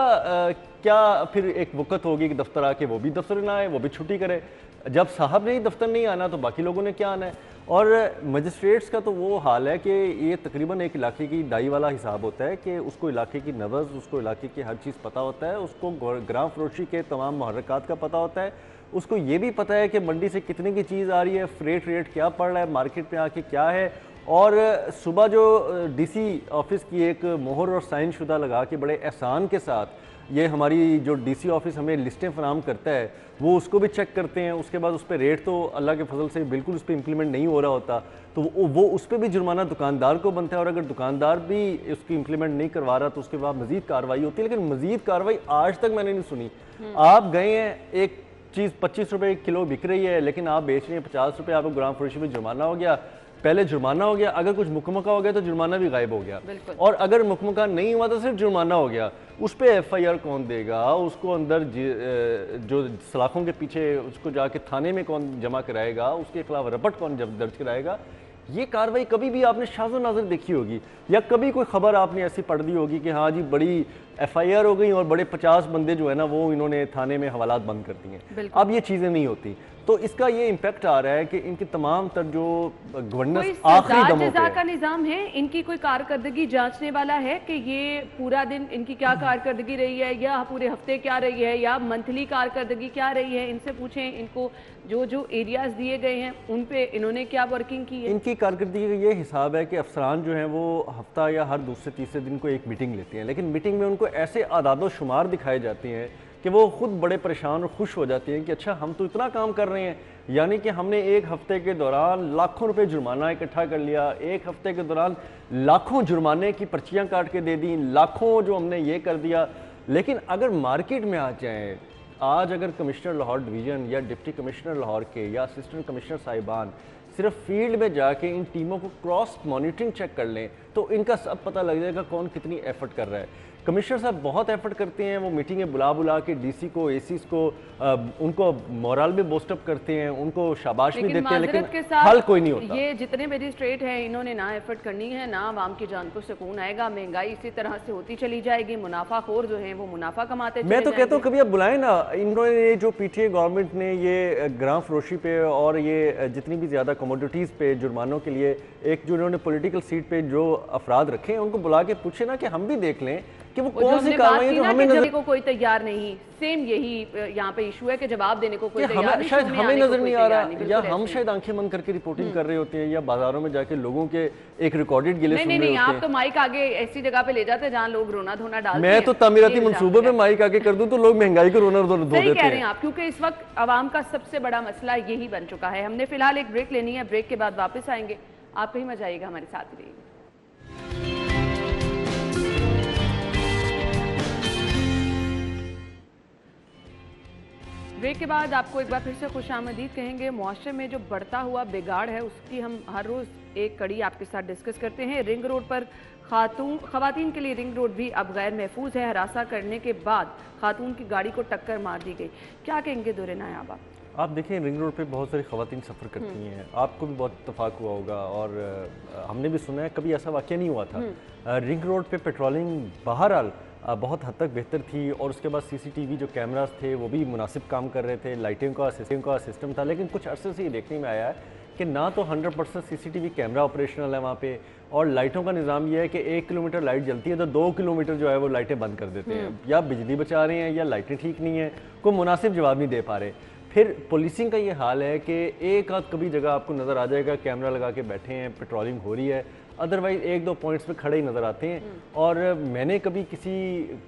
क्या फिर एक वक़्त होगी कि दफ्तर आके वो भी दफ्तर ना आए, वो भी छुट्टी करे। जब साहब ने ही दफ्तर नहीं आना तो बाकी लोगों ने क्या आना है? और मजिस्ट्रेट्स का तो वो हाल है कि ये तकरीबन एक इलाके की दाई वाला हिसाब होता है कि उसको इलाके की नब्ज़, उसको इलाके की हर चीज़ पता होता है, उसको ग्राम फरोशी के तमाम मुहर्रकात का पता होता है, उसको ये भी पता है कि मंडी से कितने की चीज़ आ रही है, फ्रेट रेट क्या पड़ रहा है, मार्केट में आके क्या है। और सुबह जो DC ऑफिस की एक मोहर और साइन शुदा लगा के बड़े एहसान के साथ ये हमारी जो DC ऑफिस हमें लिस्टें फराहम करता है, वो उसको भी चेक करते हैं। उसके बाद उस पर रेट तो अल्लाह के फजल से बिल्कुल उस पर इम्प्लीमेंट नहीं हो रहा होता, तो वो उस पर भी जुर्माना दुकानदार को बनता है और अगर दुकानदार भी उसकी इम्प्लीमेंट नहीं करवा रहा तो उसके बाद मजीद कार्रवाई होती है। लेकिन मजीद कार्रवाई आज तक मैंने नहीं सुनी। आप गए हैं, एक चीज़ 25 रुपये किलो बिक रही है लेकिन आप बेच रहे हैं 50 रुपये, आपको ग्राम फरोशी में जुर्माना हो गया। पहले जुर्माना हो गया, अगर कुछ मुकम्मका हो गया तो जुर्माना भी गायब हो गया, और अगर मुकम्मका नहीं हुआ तो सिर्फ जुर्माना हो गया। उस पर FIR कौन देगा? उसको अंदर जो सलाखों के पीछे उसको जाके थाने में कौन जमा कराएगा? उसके खिलाफ रपट कौन दर्ज कराएगा? ये कार्रवाई कभी भी आपने शाज़ो नाज़र देखी होगी या कभी कोई खबर आपने ऐसी पढ़ दी होगी कि हाँ जी बड़ी FIR हो गई और बड़े 50 बंदे जो है ना वो इन्होंने थाने में हवालात बंद कर दिए। अब ये चीज़ें नहीं होती, तो इसका ये इम्पैक्ट आ रहा है कि इनकी तमाम तर जो गवर्नेंस आखिरी दमों पे का निज़ाम है, इनकी कोई कारकर्दगी जांचने वाला है कि ये पूरा दिन इनकी क्या कारकर्दगी रही है या पूरे हफ्ते क्या रही है या मंथली कारकर्दगी क्या रही है? इनसे पूछें, इनको जो एरियाज दिए गए हैं उन पे इन्होंने क्या वर्किंग की है। इनकी कारकर्दगी का ये हिसाब है कि अफसरान जो हैं वो हफ्ता या हर दूसरे तीसरे दिन को एक मीटिंग लेते हैं, लेकिन मीटिंग में उनको ऐसे आदाद शुमार दिखाए जाते हैं कि वो खुद बड़े परेशान और खुश हो जाती हैं कि अच्छा हम तो इतना काम कर रहे हैं, यानी कि हमने एक हफ्ते के दौरान लाखों रुपए जुर्माना इकट्ठा कर लिया, एक हफ्ते के दौरान लाखों जुर्माने की पर्चियां काट के दे दी, लाखों जो हमने ये कर दिया। लेकिन अगर मार्केट में आ जाएँ, आज अगर कमिश्नर लाहौर डिवीज़न या डिप्टी कमिश्नर लाहौर के या असिस्टेंट कमिश्नर साहिबान सिर्फ फील्ड में जाके इन टीमों को क्रॉस मॉनिटरिंग चेक कर लें तो इनका सब पता लग जाएगा कौन कितनी एफर्ट कर रहा है। कमिश्नर साहब बहुत एफर्ट करते हैं, वो मीटिंगें बुला के DC को, ACs को उनको मोरल भी बूस्टअप करते हैं, उनको शाबाश भी देते हैं, लेकिन हल कोई नहीं होता। ये जितने मजिस्ट्रेट हैं इन्होंने ना एफर्ट करनी है, ना आवाम की जान को सुकून आएगा, महंगाई इसी तरह से होती चली जाएगी, मुनाफाखोर जो है वो मुनाफा कमाते मैं तो कहता हूँ कभी आप बुलाएं ना, इन्होंने जो PTA गवर्नमेंट ने ये ग्राम फरोशी पे और ये जितनी भी ज़्यादा कमोडिटीज़ पे जुर्मानों के लिए एक जो इन्होंने पॉलिटिकल सीट पे जो अफराद रखे हैं उनको बुला के पूछे ना कि हम भी देख लें कि वो कौन सी कार्रवाई है जो हमें नजर को कोई तैयार नहीं। सेम यही यहाँ पे इशू है कि जवाब देने को कोई तैयार नहीं, शायद हमें नजर नहीं आ रहा, या हम शायद आंखें बंद करके रिपोर्टिंग कर रहे होते हैं या बाजारों में जाके लोगों के एक रिकॉर्डेड गिले सुन रहे होते हैं। आप तो माइक आगे ऐसी जगह पे ले जाते हैं जहाँ लोग रोना धोना डालते हैं। मैं तो तामीराती मंसूबों पे माइक आगे कर दूं तो लोग महंगाई को रोना धो देते हैं। कह रहे हैं आप, क्योंकि इस वक्त आवाम का सबसे बड़ा मसला यही बन चुका है। हमने फिलहाल एक ब्रेक लेनी है, ब्रेक के बाद वापस आएंगे। आप कहीं मत जाइएगा, हमारे साथ ही रहिएगा। ब्रेक के बाद आपको एक बार फिर से खुशामदीद कहेंगे। मुआशरे में जो बढ़ता हुआ बिगाड़ है उसकी हम हर रोज़ एक कड़ी आपके साथ डिस्कस करते हैं। रिंग रोड पर खवातीन के लिए रिंग रोड भी अब गैर महफूज है। हरासा करने के बाद खातून की गाड़ी को टक्कर मार दी गई। क्या कहेंगे दुर्रे नायाब आप देखें, रिंग रोड पे बहुत सारी खवातीन सफ़र करती हैं, आपको भी बहुत इत्तेफाक हुआ होगा और हमने भी सुना है कभी ऐसा वाक़या नहीं हुआ था। रिंग रोड पे पेट्रोलिंग बहरहाल बहुत हद तक बेहतर थी और उसके बाद सीसीटीवी जो कैमरास थे वो भी मुनासिब काम कर रहे थे, लाइटिंग का सिस्टम था। लेकिन कुछ अरसे से ये देखने में आया है कि ना तो 100% सीसीटीवी कैमरा ऑपरेशनल है वहाँ पे, और लाइटों का निज़ाम ये है कि 1 किलोमीटर लाइट जलती है तो 2 किलोमीटर जो है वो लाइटें बंद कर देते हैं। या बिजली बचा रहे हैं या लाइटें ठीक नहीं है, कोई मुनासिब जवाब नहीं दे पा रहे। फिर पुलिसिंग का ये हाल है कि एक आध कभी जगह आपको नज़र आ जाएगा कैमरा लगा के बैठे हैं, पेट्रोलिंग हो रही है, अदरवाइज़ 1-2 पॉइंट्स पे खड़े ही नज़र आते हैं। और मैंने कभी किसी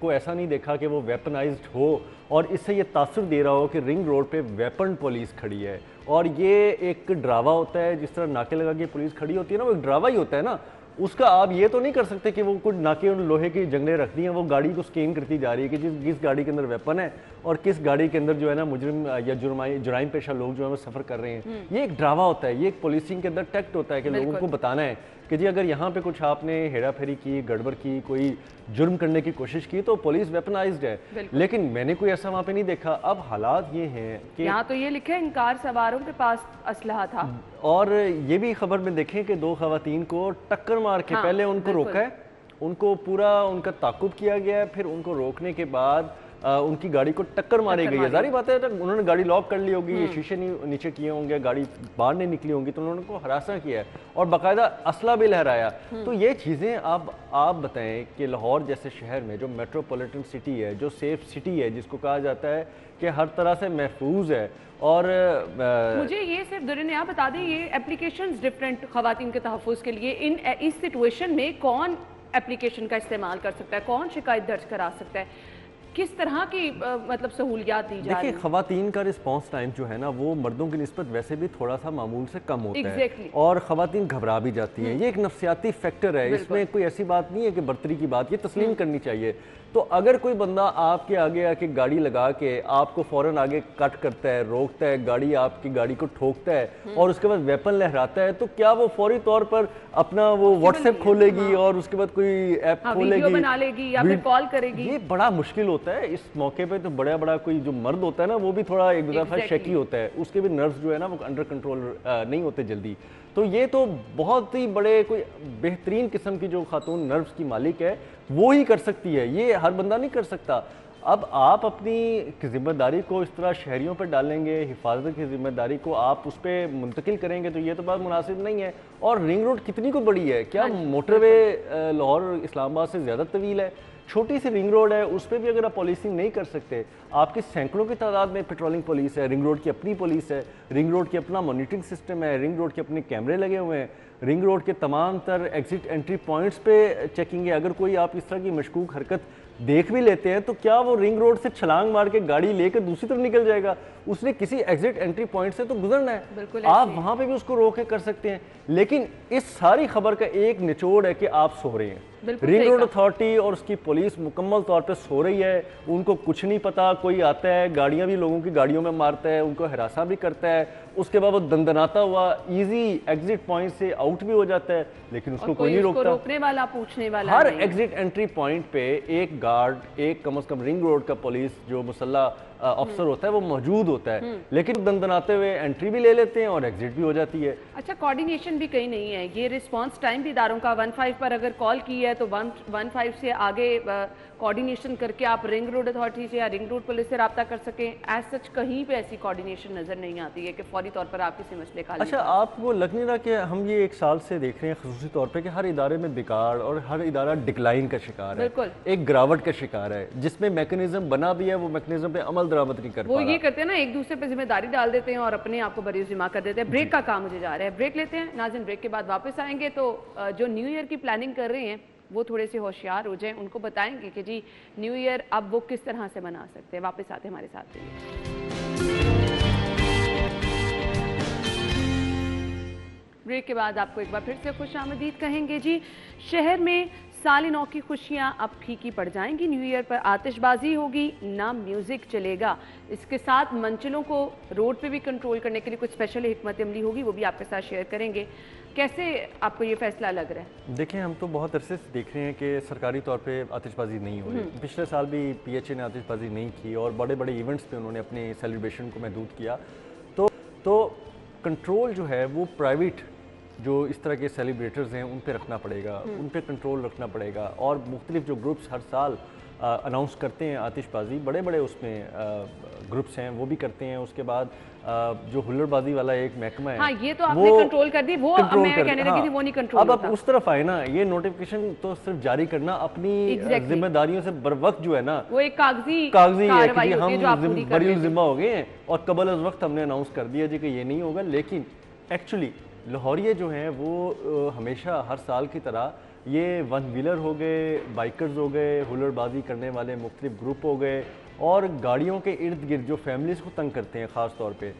को ऐसा नहीं देखा कि वो वेपनाइज्ड हो और इससे ये तासुर दे रहा हो कि रिंग रोड पे वेपन पुलिस खड़ी है। और ये एक ड्रावा होता है, जिस तरह नाके लगा के पुलिस खड़ी होती है ना, वो एक ड्रावा ही होता है ना। उसका आप ये तो नहीं कर सकते कि वो कुछ नाके और लोहे की जंगलें रख दी हैं, वो गाड़ी को स्कैन करती जा रही है कि किस गाड़ी के अंदर वेपन है और किस गाड़ी के अंदर जो है ना मुजरिम या जुराइम पेशा लोग जो है वो सफ़र कर रहे हैं। ये एक ड्रावा होता है, ये एक पुलिसिंग के अंदर टैक्ट होता है कि लोगों को बताना है कि जी अगर यहाँ पे कुछ आपने हेरा फेरी की, गड़बड़ की, कोई जुर्म करने की कोशिश की तो पुलिस वेपनाइज्ड है। लेकिन मैंने कोई ऐसा वहाँ पे नहीं देखा। अब हालात ये हैं कि यहाँ तो ये लिखा है इंकार सवारों के पास असलहा था, और ये भी खबर में देखें कि 2 खवातीन को टक्कर मार के पहले उनको रोका है, उनको पूरा उनका ताकुब किया गया है, फिर उनको रोकने के बाद उनकी गाड़ी को टक्कर मारी गई है। जारी बात है उन्होंने गाड़ी लॉक कर ली होगी, शीशे नीचे किए होंगे, गाड़ी बाहर नहीं निकली होंगी, तो उन्होंने को हरासा किया है और बाकायदा असला भी लहराया। तो ये चीज़ें आप बताएं कि लाहौर जैसे शहर में जो मेट्रोपॉलिटन सिटी है, जो सेफ सिटी है, जिसको कहा जाता है कि हर तरह से महफूज है, और मुझे ये सिर्फ दुर्रे ने आप बता दें ये एप्लीकेशंस डिफरेंट खवातीन के तहफ़्फ़ुज़ के लिए इस सिचुएशन में कौन एप्लीकेशन का इस्तेमाल कर सकता है, कौन शिकायत दर्ज करा सकता है, किस तरह की मतलब सहूलियात दी जा रही है? देखिए, खवातीन का रिस्पांस टाइम जो है ना वो मर्दों की निस्बत वैसे भी थोड़ा सा मामूल से कम होता है और खवातीन घबरा भी जाती हैं। ये एक नफ्सियाती फैक्टर है, इसमें कोई ऐसी बात नहीं है कि बर्तरी की बात, ये तस्लीम करनी चाहिए। तो अगर कोई बंदा आपके आगे आके गाड़ी लगा के आपको फौरन आगे कट करता है, रोकता है, आपकी गाड़ी को ठोकता है और उसके बाद वेपन लहराता है, तो क्या वो फौरी तौर पर अपना वो व्हाट्सएप खोलेगी और उसके बाद कोई ऐप खोलेगी, वीडियो बना लेगी या फिर कॉल करेगी? ये बड़ा मुश्किल होता है इस मौके पे। तो बड़ा कोई जो मर्द होता है ना वो भी थोड़ा एक दफा शकी होता है, उसके भी नर्व्स जो है ना वो अंडर कंट्रोल नहीं होते जल्दी। तो ये तो बहुत ही बड़े कोई बेहतरीन किस्म की जो खातून नर्व्स की मालिक है वो ही कर सकती है, ये हर बंदा नहीं कर सकता। अब आप अपनी जिम्मेदारी को इस तरह शहरियों पर डालेंगे, हिफाजत की जिम्मेदारी को आप उस पर मुंतकिल करेंगे, तो ये तो बात मुनासिब नहीं है। और रिंग रोड कितनी को बड़ी है, क्या मोटरवे लाहौर इस्लामाबाद से ज़्यादा तवील है? छोटी सी रिंग रोड है, उस पर भी अगर आप पॉलिसिंग नहीं कर सकते, आपकी सैकड़ों की तादाद में पेट्रोलिंग पुलिस है, रिंग रोड की अपनी पुलिस है, रिंग रोड की अपना मॉनिटरिंग सिस्टम है, रिंग रोड के अपने कैमरे लगे हुए हैं, रिंग रोड के तमाम तर एग्जिट एंट्री पॉइंट्स पे चेकिंग है। अगर कोई आप इस तरह की मशकूक हरकत देख भी लेते हैं तो क्या वो रिंग रोड से छलांग मार के गाड़ी लेकर दूसरी तरफ निकल जाएगा? उसने किसी एग्जिट एंट्री पॉइंट से तो गुजरना है, आप वहां पे भी उसको रोक के कर सकते हैं। लेकिन इस सारी खबर का एक निचोड़ है कि आप सो रहे हैं। रिंग रोड अथॉरिटी और उसकी पुलिस मुकम्मल तौर पे सो रही है, उनको कुछ नहीं पता। कोई आता है, गाड़ियां भी लोगों की गाड़ियों में मारता है, उनको हरासा भी करता है, उसके बाद वो दंदनाता हुआ इजी एग्जिट पॉइंट से आउट भी हो जाता है, लेकिन उसको कोई नहीं रोकता। रोकने वाला, पूछने वाला हर एग्जिट एंट्री पॉइंट पे एक गार्ड, एक कम से कम रिंग रोड का पुलिस जो मुसल्ला अफसर होता है वो मौजूद होता है, लेकिन दंदनाते हुए एंट्री भी ले लेते हैं और एग्जिट भी हो जाती है। अच्छा, कोऑर्डिनेशन भी कहीं नहीं है। ये रिस्पांस टाइम भी इदारों का 15 पर अगर कॉल की है तो 15 से आगे कोऑर्डिनेशन करके आप रिंग रोड अथॉरिटी से या रिंग रोड पुलिस से रब्ता कर सकें। एज सच कहीं पे ऐसी कोऑर्डिनेशन नजर नहीं आती है कि फौरी तौर पर आप किसी मसले का। अच्छा, आपको लग नहीं रहा कि हम ये 1 साल से देख रहे हैं खुसूसी तौर पे कि हर इदारे में बिगाड़ और हर इदारा डिक्लाइन का शिकार है, एक गिरावट का शिकार है, जिसमें मैकेनिज्म बना भी है, वो मैकेनिज्म पे अमल दरामद नहीं कर पा रहा। वो ये करते हैं ना, एक दूसरे पे जिम्मेदारी डाल देते हैं और अपने आप को बरी जिम्मा कर देते हैं। ब्रेक का काम मुझे जा रहा है, ब्रेक लेते हैं नाज़रीन। ब्रेक के बाद वापस आएंगे तो जो न्यू ईयर की प्लानिंग कर रहे हैं वो थोड़े से होशियार हो जाएं, उनको बताएंगे कि जी न्यू ईयर अब वो किस तरह से मना सकते हैं। वापस आते हैं हमारे साथ रहिए। ब्रेक के बाद आपको एक बार फिर से खुशामदीद कहेंगे जी। शहर में साल नौ की खुशियां अब फीकी पड़ जाएंगी। न्यू ईयर पर आतिशबाजी होगी, ना म्यूजिक चलेगा। इसके साथ मंचलों को रोड पे भी कंट्रोल करने के लिए कुछ स्पेशल हिकमत अमली होगी, वो भी आपके साथ शेयर करेंगे। कैसे आपको ये फैसला लग रहा है? देखिए, हम तो बहुत अरसे से देख रहे हैं कि सरकारी तौर पे आतिशबाजी नहीं हो रही। पिछले साल भी PHA ने आतिशबाजी नहीं की और बड़े बड़े इवेंट्स पे उन्होंने अपने सेलिब्रेशन को महदूद किया। तो कंट्रोल जो है वो प्राइवेट जो इस तरह के सेलिब्रेटर्स हैं उन पे रखना पड़ेगा, उन पे कंट्रोल रखना पड़ेगा। और मुख्तलिफ जो ग्रुप्स हर साल अनाउंस करते हैं आतिशबाजी, बड़े बड़े उसमें ग्रुप्स हैं वो भी करते हैं। उसके बाद जो हुल्लड़बाजी वाला एक महकमा है, हाँ, ये तो आपने कंट्रोल कर दी, वो मैं कहने लगी थी वो नहीं कंट्रोल अब आप उस तरफ आए ना। ये नोटिफिकेशन तो सिर्फ जारी करना अपनी जिम्मेदारियों से बर वक्त जो है ना, वो एक कागजी है कि हम बड़ी जिम्मा हो गए हैं और कबल अज वक्त हमने अनाउंस कर दिया जी कि ये नहीं होगा। लेकिन एक्चुअली लाहौरिये जो हैं वो हमेशा हर साल की तरह ये वन व्हीलर हो गए, बाइकर्स हो गए, हुल्लड़बाजी करने वाले मुख्तलिफ ग्रुप हो गए और गाड़ियों के इर्द गिर्द जो फैमिलीज़ को तंग करते हैं। ख़ास तौर पे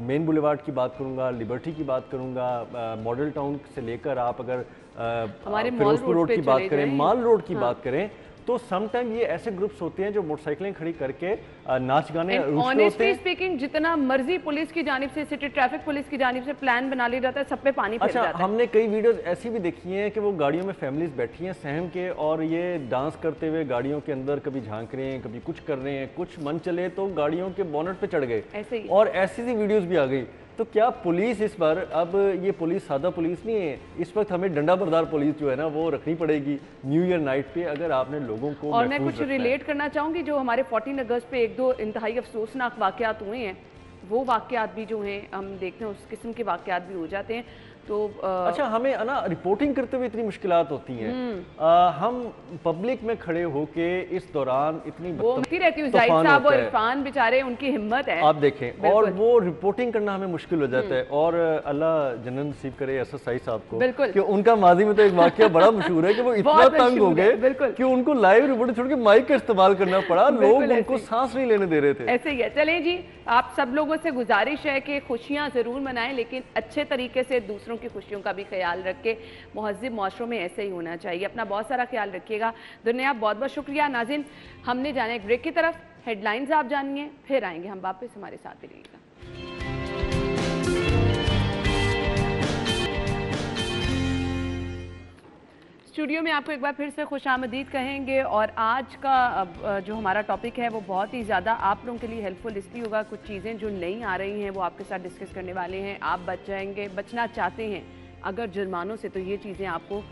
मेन बुलेवार्ड की बात करूँगा, लिबर्टी की बात करूँगा, मॉडल टाउन से लेकर आप अगर फिरोजपुर रोड की बात करें, माल रोड की बात करें, तो समटाइम ये ऐसे ग्रुप्स होते हैं जो मोटरसाइकिलें खड़ी करके नाच गाने ऑनेस्टली स्पीकिंग जितना मर्जी पुलिस की जानिब से, सिटी ट्रैफिक पुलिस की जानिब से प्लान बना लिया जाता है, सब पे पानी फिर जाता है। हमने कई वीडियोस ऐसी भी देखी हैं कि वो गाड़ियों में फैमिलीज बैठी हैं सहम के और ये डांस करते हुए गाड़ियों के अंदर कभी झांक रहे हैं, कभी कुछ कर रहे हैं, कुछ मन चले तो गाड़ियों के बोनट पे चढ़ गए और ऐसी सी वीडियोज भी आ गई। तो क्या पुलिस इस बार, अब ये पुलिस सादा पुलिस नहीं है, इस वक्त हमें डंडा बरदार पुलिस जो है ना वो रखनी पड़ेगी न्यू ईयर नाइट पे, अगर आपने लोगों को। और मैं कुछ रिलेट करना चाहूँगी, जो हमारे 14 अगस्त पे एक दो इंतहाई अफसोसनाक वाक़यात हुए हैं, वो वाक़यात भी जो हैं हम देखते हैं उस किस्म के वाक़यात भी हो जाते हैं। तो अच्छा, हमें ना रिपोर्टिंग करते हुए इतनी मुश्किलात होती हैं। हम पब्लिक में खड़े होके इस दौरान इतनी रहती हूँ, जाहिद साहब और इरफान बेचारे, उनकी हिम्मत है, आप देखें, और वो रिपोर्टिंग करना हमें मुश्किल हो जाता है। और अल्लाह जन्नत नसीब करे SSI साहब को, कि उनका माजी में तो एक वाकया बड़ा मशहूर है कि वो इतना तंग हो गए कि उनको लाइव रिपोर्ट छोड़ के माइक का इस्तेमाल करना पड़ा, लोग उनको सांस नहीं लेने दे रहे थे। ऐसे ही है। चलें जी, आप सब लोगों से गुजारिश है कि खुशियाँ ज़रूर मनाएं, लेकिन अच्छे तरीके से दूसरों की खुशियों का भी ख्याल रख के। महज़िब माशरों में ऐसे ही होना चाहिए। अपना बहुत सारा ख्याल रखिएगा। दुनिया, बहुत बहुत शुक्रिया। नाज़रीन, हमने जाना एक ब्रेक की तरफ, हेडलाइंस आप जानिए, फिर आएंगे हम वापस, हमारे साथ रहिएगा। स्टूडियो में आपको एक बार फिर से खुशामदीद कहेंगे और आज का जो हमारा टॉपिक है वो बहुत ही ज़्यादा आप लोगों के लिए हेल्पफुल इसलिए होगा। कुछ चीज़ें जो नई आ रही हैं वो आपके साथ डिस्कस करने वाले हैं। आप बच जाएंगे, बचना चाहते हैं अगर जुर्मानों से, तो ये चीज़ें आपको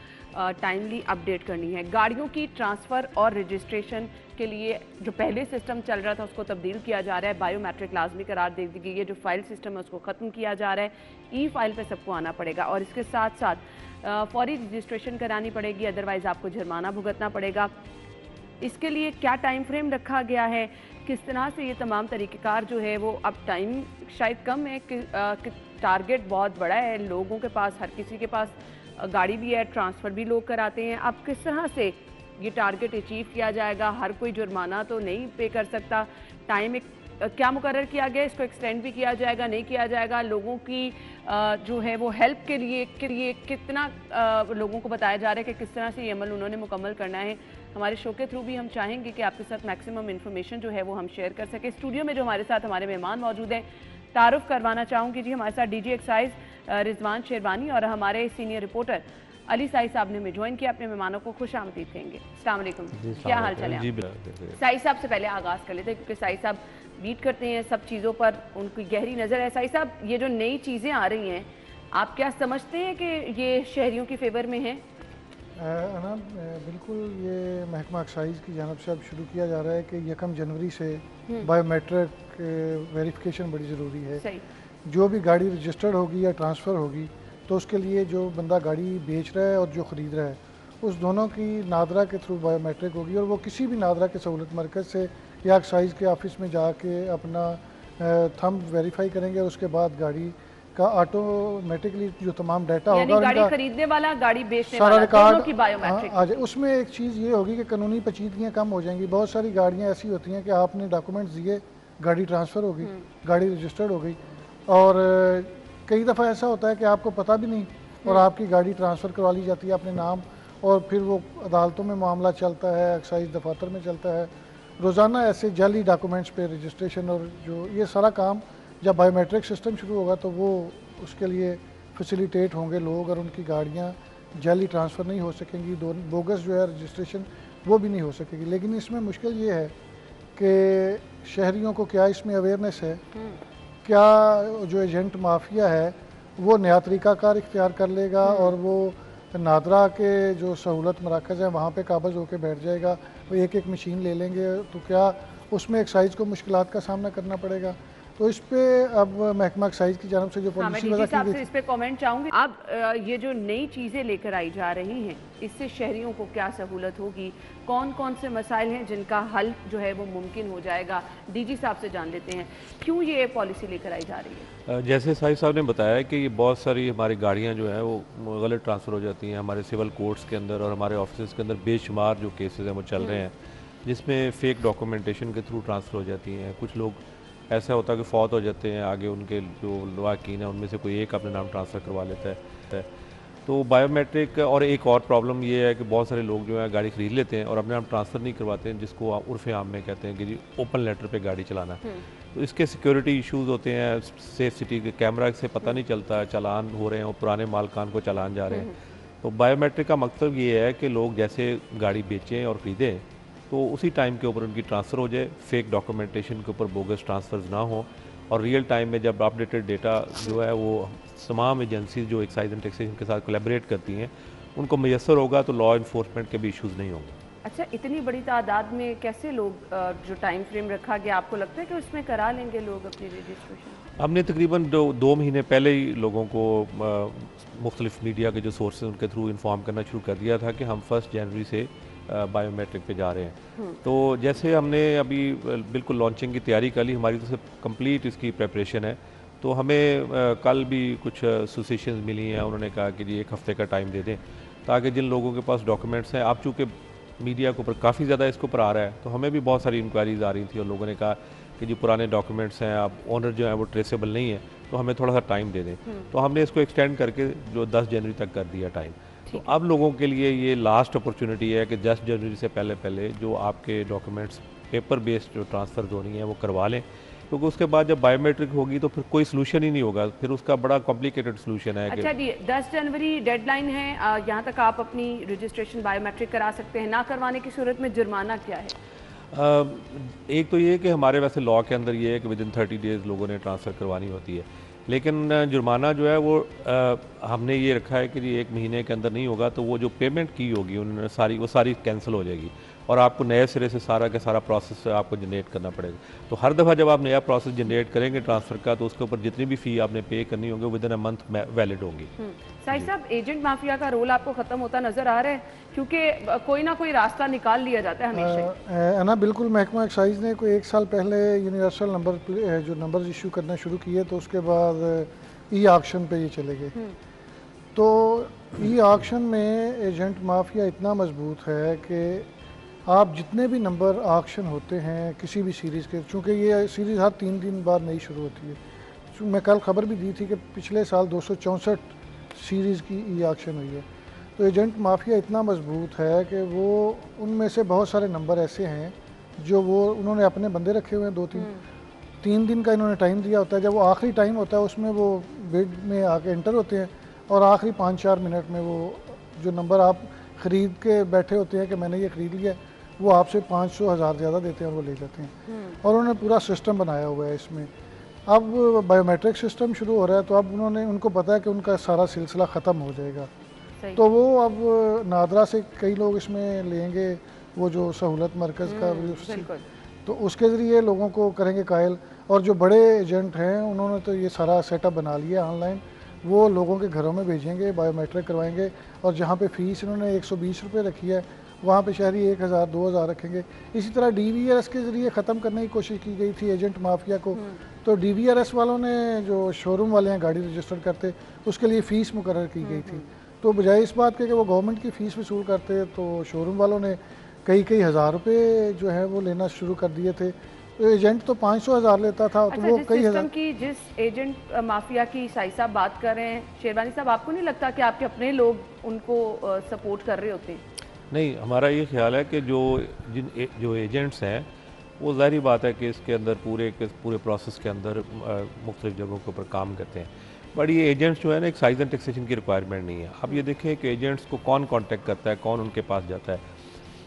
टाइमली अपडेट करनी है। गाड़ियों की ट्रांसफ़र और रजिस्ट्रेशन के लिए जो पहले सिस्टम चल रहा था उसको तब्दील किया जा रहा है। बायोमेट्रिक लाजमी करार दे दी गई है। जो फाइल सिस्टम है उसको ख़त्म किया जा रहा है। E-फाइल पे सबको आना पड़ेगा और इसके साथ साथ फौरी रजिस्ट्रेशन करानी पड़ेगी, अदरवाइज़ आपको जुर्माना भुगतना पड़ेगा। इसके लिए क्या टाइम फ्रेम रखा गया है, किस तरह से ये तमाम तरीक़ेकार जो है वो, अब टाइम शायद कम है कि टारगेट बहुत बड़ा है लोगों के पास, हर किसी के पास गाड़ी भी है, ट्रांसफ़र भी लोग कराते हैं। अब किस तरह से ये टारगेट अचीव किया जाएगा? हर कोई जुर्माना तो नहीं पे कर सकता। टाइम एक क्या मुकर्रर किया गया, इसको एक्सटेंड भी किया जाएगा, नहीं किया जाएगा? लोगों की जो है वो हेल्प के लिए कितना लोगों को बताया जा रहा है कि किस तरह से ये अमल उन्होंने मुकम्मल करना है। हमारे शो के थ्रू भी हम चाहेंगे कि आपके साथ मैक्सिमम इन्फॉर्मेशन जो है वो हम शेयर कर सकें। स्टूडियो में जो हमारे साथ हमारे मेहमान मौजूद हैं, तारुफ करवाना चाहूँगी जी। हमारे साथ DG एक्साइज रिजवान शेरवानी और हमारे सीनियर रिपोर्टर अली साई साहब ने हमें ज्वाइन किया। अपने मेहमानों को खुश आमदीद कहेंगे। अस्सलाम वालेकुम, क्या हाल चाल है? साई साहब से पहले आगाज़ कर लेते हैं क्योंकि साई साहब बीट करते हैं सब चीज़ों पर, उनकी गहरी नज़र है। साई साहब, ये जो नई चीज़ें आ रही हैं, आप क्या समझते हैं कि ये शहरियों की फेवर में हैं? अना बिल्कुल, ये महकमा एक्साइज की जानब से अब शुरू किया जा रहा है कि 1 जनवरी से बायोमेट्रिक वेरिफिकेशन बड़ी ज़रूरी है। सही। जो भी गाड़ी रजिस्टर्ड होगी या ट्रांसफ़र होगी तो उसके लिए जो बंदा गाड़ी बेच रहा है और जो ख़रीद रहा है उस दोनों की नादरा के थ्रू बायोमेट्रिक होगी और वो किसी भी नादरा के सहूलत मरकज़ से या एक्साइज के ऑफिस में जाके अपना थंब वेरीफाई करेंगे और उसके बाद गाड़ी का ऑटोमेटिकली जो तमाम डाटा होगा, गाड़ी खरीदने वाला, गाड़ी बेचने वाला, दोनों की बायोमेट्रिक आ जाए। उसमें एक चीज़ ये होगी कि कानूनी पेचीदगियाँ कम हो जाएंगी। बहुत सारी गाड़ियाँ ऐसी होती हैं कि आपने डॉक्यूमेंट्स दिए, गाड़ी ट्रांसफ़र हो गई, गाड़ी रजिस्टर्ड हो गई, और कई दफ़ा ऐसा होता है कि आपको पता भी नहीं और आपकी गाड़ी ट्रांसफ़र करवा ली जाती है अपने नाम और फिर वो अदालतों में मामला चलता है, एक्साइज दफातर में चलता है, रोज़ाना ऐसे जाली डॉक्यूमेंट्स पे रजिस्ट्रेशन, और जो ये सारा काम जब बायोमेट्रिक सिस्टम शुरू होगा तो वो उसके लिए फैसिलिटेट होंगे लोग, और उनकी गाड़ियाँ जाली ट्रांसफ़र नहीं हो सकेंगी, बोगस जो है रजिस्ट्रेशन वो भी नहीं हो सकेगी। लेकिन इसमें मुश्किल ये है कि शहरियों को क्या इसमें अवेयरनेस है, क्या जो एजेंट माफिया है वो नया तरीक़ाकार इख्तियार कर लेगा और वो नादरा के जो सहूलत मराकज़ हैं वहाँ पे काबज़ होकर बैठ जाएगा, वो एक एक मशीन ले लेंगे, तो क्या उसमें एक्साइज को मुश्किलात का सामना करना पड़ेगा। तो इस पे अब महकमा एक्साइज की जानब से जो पॉलिसी मैं साहब से इस पे कमेंट चाहूँगी। अब ये जो नई चीज़ें लेकर आई जा रही हैं, इससे शहरियों को क्या सहूलत होगी, कौन कौन से मसाइल हैं जिनका हल जो है वो मुमकिन हो जाएगा, डीजी साहब से जान लेते हैं क्यों ये पॉलिसी लेकर आई जा रही है। जैसे साहिब साहब ने बताया कि ये बहुत सारी हमारी गाड़ियाँ जो हैं वो गलत ट्रांसफ़र हो जाती हैं हमारे सिविल कोर्ट्स के अंदर, और हमारे ऑफिस के अंदर बेशुमार जो केसेस हैं वो चल रहे हैं जिसमें फ़ेक डॉक्यूमेंटेशन के थ्रू ट्रांसफ़र हो जाती हैं। कुछ लोग ऐसा होता है कि फ़ौत हो जाते हैं, आगे उनके जो लवाकीन हैं उनमें से कोई एक अपने नाम ट्रांसफ़र करवा लेता है। तो बायोमेट्रिक, और एक और प्रॉब्लम ये है कि बहुत सारे लोग जो है गाड़ी ख़रीद लेते हैं और अपने नाम ट्रांसफ़र नहीं करवाते हैं, जिसको उर्फ़ आम में कहते हैं कि जी ओपन लेटर पे गाड़ी चलाना। तो इसके सिक्योरिटी इश्यूज़ होते हैं, सेफ सिटी के कैमरा से पता नहीं चलता, चालान हो रहे हैं और पुराने मालकान को चालान जा रहे हैं। तो बायोमेट्रिक का मकसद ये है कि लोग जैसे गाड़ी बेचें और ख़रीदें तो उसी टाइम के ऊपर उनकी ट्रांसफ़र हो जाए, फेक डॉक्यूमेंटेशन के ऊपर बोगस ट्रांसफ़र्स ना हो, और रियल टाइम में जब अपडेटेड डेटा जो है वो तमाम एजेंसीज जो एक्साइज एंड टैक्सेशन के साथ कोलैबोरेट करती हैं उनको मैसर होगा तो लॉ इन्फोर्समेंट के भी इश्यूज़ नहीं होंगे। अच्छा, इतनी बड़ी तादाद में कैसे लोग जो टाइम फ्रेम रखा गया, आपको लगता है कि उसमें करा लेंगे लोग अपनी रजिस्ट्रेशन? हमने तकरीबन दो महीने पहले ही लोगों को मुख्तलिफ मीडिया के जो सोर्सेज उनके थ्रू इन्फॉर्म करना शुरू कर दिया था कि हम 1 जनवरी से बायोमेट्रिक पे जा रहे हैं। तो जैसे हमने अभी बिल्कुल लॉन्चिंग की तैयारी कर ली, हमारी तो कंप्लीट इसकी प्रेपरेशन है। तो हमें कल भी कुछ एसोसिएशन मिली हैं, उन्होंने कहा कि जी 1 हफ़्ते का टाइम दे दें ताकि जिन लोगों के पास डॉक्यूमेंट्स हैं, आप चूँकि मीडिया के ऊपर काफ़ी ज़्यादा इसके ऊपर आ रहा है तो हमें भी बहुत सारी इंक्वायरीज़ आ रही थी और लोगों ने कहा कि जी पुराने डॉक्यूमेंट्स हैं, आप ओनर जो है वो ट्रेसेबल नहीं है, तो हमें थोड़ा सा टाइम दे दें। तो हमने इसको एक्सटेंड करके जो 10 जनवरी तक कर दिया टाइम। तो अब लोगों के लिए ये लास्ट अपॉर्चुनिटी है कि 10 जनवरी से पहले जो आपके डॉक्यूमेंट्स पेपर बेस्ड जो ट्रांसफ़र होनी है वो करवा लें, क्योंकि उसके बाद जब बायोमेट्रिक होगी तो फिर कोई सलूशन ही नहीं होगा, फिर उसका बड़ा कॉम्प्लिकेटेड सलूशन है। अच्छा जी, 10 जनवरी डेडलाइन है, यहाँ तक आप अपनी रजिस्ट्रेशन बायोमेट्रिक करा सकते हैं। ना करवाने की सूरत में जुर्माना क्या है? एक तो ये कि हमारे वैसे लॉ के अंदर ये है कि विदिन 30 डेज़ लोगों ने ट्रांसफ़र करवानी होती है, लेकिन जुर्माना जो है वो हमने ये रखा है कि जी 1 महीने के अंदर नहीं होगा तो वो जो पेमेंट की होगी उन्होंने वो सारी कैंसिल हो जाएगी और आपको नए सिरे से सारा का सारा प्रोसेस आपको जनरेट करना पड़ेगा। तो हर दफ़ा जब आप नया प्रोसेस जनरेट करेंगे ट्रांसफ़र का तो उसके ऊपर जितनी भी फ़ी आपने पे करनी होगी विदिन अ मंथ वैलिड होंगी। साहिब साहब, एजेंट माफिया का रोल आपको ख़त्म होता नज़र आ रहा है, क्योंकि कोई ना कोई रास्ता निकाल लिया जाता है हमेशा। ना बिल्कुल, महकमा एक्साइज ने कोई 1 साल पहले यूनिवर्सल नंबर जो नंबर इशू करना शुरू किए तो उसके बाद ई ऑक्शन पे ये चले गए। तो ई ऑक्शन में एजेंट माफिया इतना मजबूत है कि आप जितने भी नंबर ऑक्शन होते हैं किसी भी सीरीज़ के, चूँकि ये सीरीज़ हर 3 दिन बाद नई शुरू होती है, मैं कल खबर भी दी थी कि पिछले साल 264 सीरीज़ की ई ऑक्शन हुई है। तो एजेंट माफिया इतना मजबूत है कि वो उनमें से बहुत सारे नंबर ऐसे हैं जो वो उन्होंने अपने बंदे रखे हुए हैं, 2-3 दिन का इन्होंने टाइम दिया होता है। जब वो आखिरी टाइम होता है उसमें वो बिड में आके एंटर होते हैं और आखिरी 5-4 मिनट में वो जो नंबर आप ख़रीद के बैठे होते हैं कि मैंने ये ख़रीद लिया, वो आपसे 500-1000 ज़्यादा देते हैं और वो ले जाते हैं। और उन्होंने पूरा सिस्टम बनाया हुआ है इसमें। अब बायोमेट्रिक सिस्टम शुरू हो रहा है तो अब उनको पता है कि उनका सारा सिलसिला ख़त्म हो जाएगा, तो वो अब नादरा से कई लोग इसमें लेंगे, वो जो सहूलत मरकज़ का, तो उसके ज़रिए लोगों को करेंगे कायल। और जो बड़े एजेंट हैं उन्होंने तो ये सारा सेटअप बना लिया ऑनलाइन, वो लोगों के घरों में भेजेंगे, बायोमेट्रिक करवाएंगे, और जहाँ पे फ़ीस इन्होंने 120 रुपये रखी है वहाँ पे शहरी 1000-2000 रखेंगे। इसी तरह DVRS के ज़रिए ख़त्म करने की कोशिश की गई थी एजेंट माफिया को। तो DVRS वालों ने, जो शोरूम वाले हैं गाड़ी रजिस्टर करते, उसके लिए फ़ीस मुकर्रर की गई थी। तो बजाय इस बात के कि वो गवर्नमेंट की फ़ीस वसूल करते, तो शोरूम वालों ने कई हज़ार रुपये जो है वो लेना शुरू कर दिए थे। एजेंट तो 500,000 लेता था, तो वो कई हज़ार की जिस एजेंट माफिया की साई साहब बात कर रहे हैं, शेरवानी साहब, आपको नहीं लगता कि आपके अपने लोग उनको सपोर्ट कर रहे होते? नहीं, हमारा ये ख्याल है कि जो एजेंट्स हैं वो ज़ाहिरी बात है कि इसके अंदर पूरे प्रोसेस के अंदर मुख्तलिफ जगहों के ऊपर काम करते हैं, बट ये एजेंट्स जो है ना एक साइज एंड टैक्सेशन की रिक्वायरमेंट नहीं है। आप ये देखें कि एजेंट्स को कौन कांटेक्ट करता है, कौन उनके पास जाता है।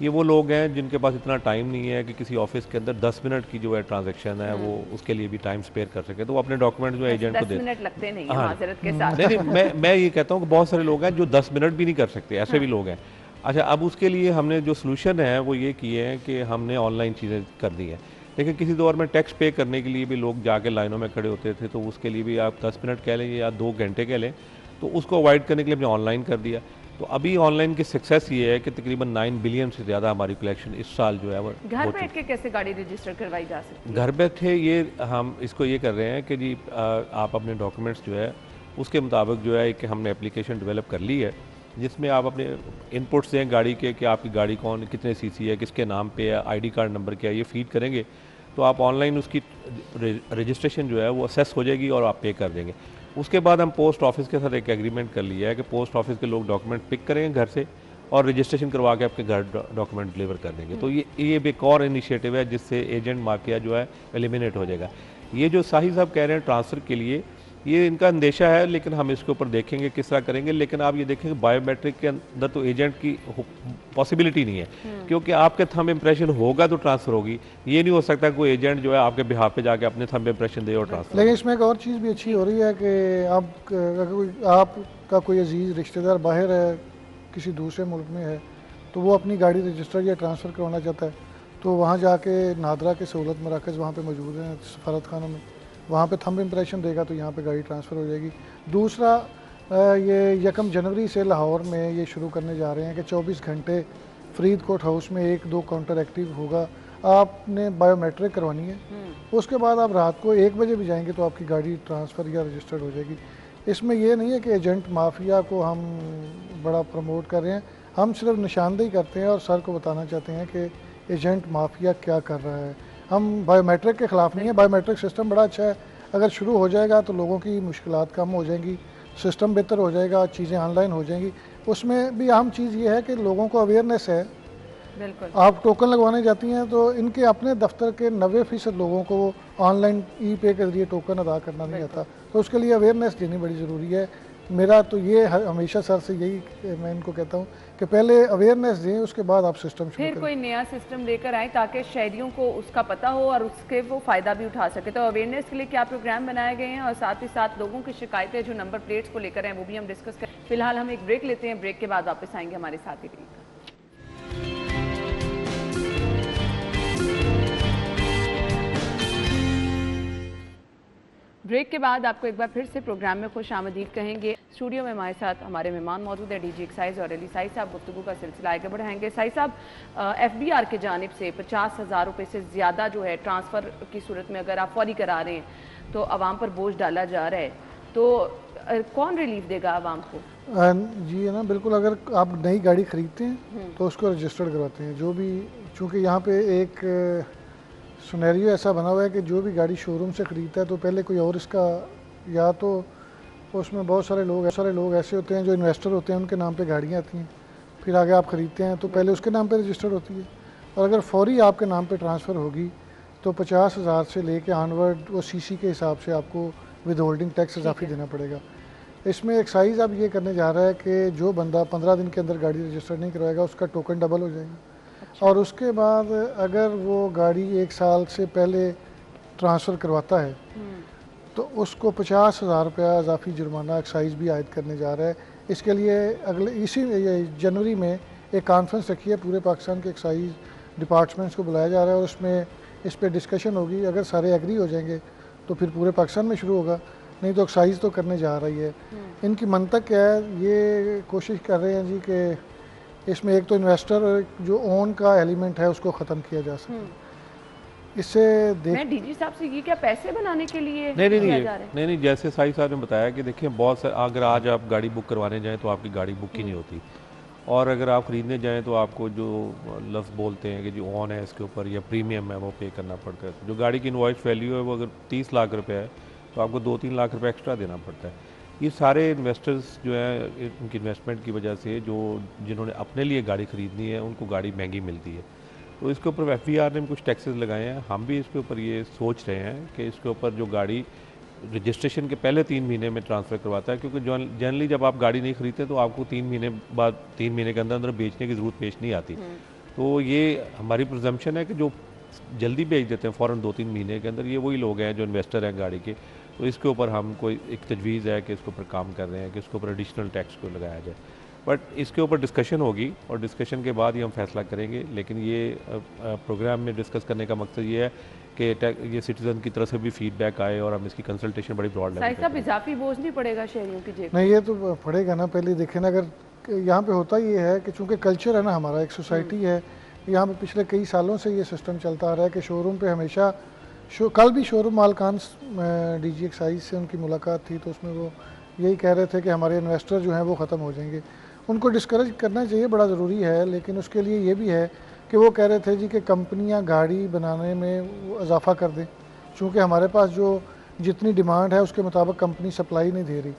ये वो लोग हैं जिनके पास इतना टाइम नहीं है कि किसी ऑफिस के अंदर 10 मिनट की जो है ट्रांजैक्शन है वो उसके लिए भी टाइम स्पेयर कर सके, तो वो अपने डॉक्यूमेंट जो है एजेंट को 10 मिनट लगते नहीं है हाँ। माजरत के साथ। नहीं, मैं ये कहता हूँ कि बहुत सारे लोग हैं जो 10 मिनट भी नहीं कर सकते, ऐसे भी लोग हैं। अच्छा, अब उसके लिए हमने जो सोल्यूशन है वो ये किए हैं कि हमने ऑनलाइन चीज़ें कर दी हैं। लेकिन किसी दौर में टैक्स पे करने के लिए भी लोग जाके लाइनों में खड़े होते थे, तो उसके लिए भी आप 10 मिनट कह लें या 2 घंटे कह लें, तो उसको अवॉइड करने के लिए हमने ऑनलाइन कर दिया। तो अभी ऑनलाइन की सक्सेस ये है कि तकरीबन 9 बिलियन से ज़्यादा हमारी कलेक्शन इस साल जो है वो घर बैठ के कैसे गाड़ी रजिस्टर करवाई जा सकती है? घर बैठे ये हम इसको ये कर रहे हैं कि जी आप अपने डॉक्यूमेंट्स जो है उसके मुताबिक जो है कि हमने एप्लीकेशन डेवलप कर ली है, जिसमें आप अपने इनपुट्स दें गाड़ी के कि आपकी गाड़ी कौन कितने सीसी है, किसके नाम पे है, आईडी कार्ड नंबर क्या है, ये फीड करेंगे तो आप ऑनलाइन उसकी रजिस्ट्रेशन जो है वो असेस हो जाएगी और आप पे कर देंगे। उसके बाद हम पोस्ट ऑफिस के साथ एक एग्रीमेंट कर लिया है कि पोस्ट ऑफिस के लोग डॉक्यूमेंट पिक करेंगे घर से और रजिस्ट्रेशन करवा के आपके घर डॉक्यूमेंट डिलीवर कर देंगे। तो ये एक और इनिशिएटिव है जिससे एजेंट माफिया जो है एलिमिनेट हो जाएगा। ये जो साही साहब कह रहे हैं ट्रांसफ़र के लिए, ये इनका अंदेशा है, लेकिन हम इसके ऊपर देखेंगे किस तरह करेंगे। लेकिन आप ये देखेंगे बायोमेट्रिक के अंदर तो एजेंट की पॉसिबिलिटी नहीं है, क्योंकि आपके थंब इम्प्रेशन होगा तो ट्रांसफ़र होगी। ये नहीं हो सकता कोई एजेंट जो है आपके बिहाफ पे जाके अपने थंब इम्प्रेशन दे और ट्रांसफ़र। लेकिन इसमें एक और चीज़ भी अच्छी हो रही है कि आपका कोई अजीज़ रिश्तेदार बाहर है, किसी दूसरे मुल्क में है, तो वो अपनी गाड़ी रजिस्टर या ट्रांसफ़र करवाना चाहता है, तो वहाँ जाके नादरा के सहूलत मराकज़ वहाँ पे मौजूद हैं सफारत खानों में, वहाँ पे थंब इम्प्रेशन देगा तो यहाँ पे गाड़ी ट्रांसफ़र हो जाएगी। दूसरा, ये 1 जनवरी से लाहौर में ये शुरू करने जा रहे हैं कि 24 घंटे फरीदकोट हाउस में 1-2 काउंटर एक्टिव होगा। आपने बायोमेट्रिक करवानी है, उसके बाद आप रात को 1 बजे भी जाएंगे तो आपकी गाड़ी ट्रांसफ़र या रजिस्टर्ड हो जाएगी। इसमें यह नहीं है कि एजेंट माफिया को हम बड़ा प्रमोट कर रहे हैं, हम सिर्फ निशानदेही करते हैं और सर को बताना चाहते हैं कि एजेंट माफिया क्या कर रहा है। हम बायोमेट्रिक के ख़िलाफ़ नहीं है, बायोमेट्रिक सिस्टम बड़ा अच्छा है, अगर शुरू हो जाएगा तो लोगों की मुश्किलात कम हो जाएंगी, सिस्टम बेहतर हो जाएगा, चीज़ें ऑनलाइन हो जाएंगी। उसमें भी अहम चीज़ ये है कि लोगों को अवेयरनेस है। बिल्कुल, आप टोकन लगवाने जाती हैं तो इनके अपने दफ्तर के 90% लोगों को ऑनलाइन ई-पे के ज़रिए टोकन अदा करना नहीं आता, तो उसके लिए अवेयरनेस देनी बड़ी ज़रूरी है। मेरा तो ये हमेशा सर से यही मैं इनको कहता हूँ कि पहले अवेयरनेस दें, उसके बाद आप सिस्टम शुरू फिर करें। कोई नया सिस्टम लेकर आए ताकि शहरियों को उसका पता हो और उसके वो फ़ायदा भी उठा सके। तो अवेयरनेस के लिए क्या प्रोग्राम बनाए गए हैं और साथ ही साथ लोगों की शिकायतें जो नंबर प्लेट्स को लेकर हैं वो भी हम डिस्कस करें। फिलहाल हम एक ब्रेक लेते हैं, ब्रेक के बाद वापस आएंगे हमारे साथी रहिएगा। ब्रेक के बाद आपको एक बार फिर से प्रोग्राम में खुश आमदीद कहेंगे। स्टूडियो में हमारे साथ हमारे मेहमान मौजूद है, डीजी एक्साइज और अली साई साहब। गुफ्तगू का सिलसिला आगे बढ़ाएंगे। साई साहब, FBR की जानिब से 50,000 रुपये से ज़्यादा जो है ट्रांसफ़र की सूरत में अगर आप फौरी करा रहे हैं तो आवाम पर बोझ डाला जा रहा है, तो कौन रिलीफ देगा आवाम को? जी है ना, बिल्कुल। अगर आप नई गाड़ी ख़रीदते हैं तो उसको रजिस्टर्ड करवाते हैं, जो भी, चूँकि यहाँ पे एक सिनेरियो ऐसा बना हुआ है कि जो भी गाड़ी शोरूम से ख़रीदता है तो पहले कोई और इसका, या तो उसमें बहुत सारे लोग ऐसे होते हैं जो इन्वेस्टर होते हैं, उनके नाम पे गाड़ियाँ आती हैं, फिर आगे आप ख़रीदते हैं तो पहले उसके नाम पे रजिस्टर्ड होती है, और अगर फौरी आपके नाम पे ट्रांसफ़र होगी तो 50,000 से लेके ऑनवर्ड वो CC के हिसाब से आपको विद होल्डिंग टैक्स इजाफी देना पड़ेगा। इसमें एक्साइज अब ये करने जा रहा है कि जो बंदा 15 दिन के अंदर गाड़ी रजिस्टर नहीं करवाएगा उसका टोकन डबल हो जाएगा। और उसके बाद अगर वो गाड़ी 1 साल से पहले ट्रांसफ़र करवाता है तो उसको 50,000 रुपया इजाफी जुर्माना एक्साइज भी आयद करने जा रहा है। इसके लिए इसी जनवरी में एक कॉन्फ्रेंस रखी है, पूरे पाकिस्तान के एक्साइज डिपार्टमेंट्स को बुलाया जा रहा है और उसमें इस पर डिस्कशन होगी। अगर सारे एग्री हो जाएंगे तो फिर पूरे पाकिस्तान में शुरू होगा, नहीं तो एक्साइज तो करने जा रही है। इनकी मंतक क्या है, ये कोशिश कर रहे हैं जी कि इसमें एक तो इन्वेस्टर जो ओन का एलिमेंट है उसको ख़त्म किया जा सके। इससे मैं डीजी साहब से ये क्या पैसे बनाने के लिए नहीं, जैसे साई साहब ने बताया कि देखिए बहुत सारे, अगर आज आप गाड़ी बुक करवाने जाएं तो आपकी गाड़ी बुक ही नहीं होती, और अगर आप ख़रीदने जाएँ तो आपको जो लफ्ज़ बोलते हैं कि जो ऑन है इसके ऊपर या प्रीमियम है वो पे करना पड़ता है। जो गाड़ी की इनवॉइस वैल्यू है वो अगर 30 लाख रुपए है तो आपको 2-3 लाख रुपए एक्स्ट्रा देना पड़ता है। ये सारे इन्वेस्टर्स जो हैं उनकी इन्वेस्टमेंट की वजह से जो जिन्होंने अपने लिए गाड़ी ख़रीदनी है उनको गाड़ी महंगी मिलती है। तो इसके ऊपर एफबीआर ने भी कुछ टैक्सेस लगाए हैं। हम भी इसके ऊपर ये सोच रहे हैं कि इसके ऊपर जो गाड़ी रजिस्ट्रेशन के पहले 3 महीने में ट्रांसफ़र करवाता है, क्योंकि जनरली जब आप गाड़ी नहीं खरीदते तो आपको 3 महीने बाद 3 महीने के अंदर अंदर बेचने की ज़रूरत पेश नहीं आती। तो ये हमारी प्रिजम्पशन है कि जो जल्दी बेच देते हैं फ़ौरन 2-3 महीने के अंदर, ये वही लोग हैं जो इन्वेस्टर हैं गाड़ी के। तो इसके ऊपर हम कोई एक तजवीज़ है कि इसके ऊपर काम कर रहे हैं कि इसके ऊपर एडिशनल टैक्स को लगाया जाए। बट इसके ऊपर डिस्कशन होगी और डिस्कशन के बाद ही हम फैसला करेंगे। लेकिन ये प्रोग्राम में डिस्कस करने का मकसद ये है कि ये सिटीजन की तरफ से भी फीडबैक आए और हम इसकी कंसल्टेशन बड़ी ब्रॉड लेवल पे। इजाफी बोझ नहीं पड़ेगा शहरियों की जेब? नहीं, ये तो पड़ेगा ना। पहले देखें ना, अगर यहाँ पे होता ये है कि चूँकि कल्चर है ना हमारा, एक सोसाइटी है यहाँ पे, पिछले कई सालों से ये सिस्टम चलता आ रहा है कि शोरूम पे हमेशा कल भी शोरूम मालकान DG एक्साइज से उनकी मुलाकात थी तो उसमें वो यही कह रहे थे कि हमारे इन्वेस्टर जो हैं वो ख़त्म हो जाएंगे। उनको डिस्करेज करना चाहिए, बड़ा ज़रूरी है, लेकिन उसके लिए ये भी है कि वो कह रहे थे जी कि कंपनियां गाड़ी बनाने में इजाफा कर दें, चूँकि हमारे पास जो जितनी डिमांड है उसके मुताबिक कंपनी सप्लाई नहीं दे रही।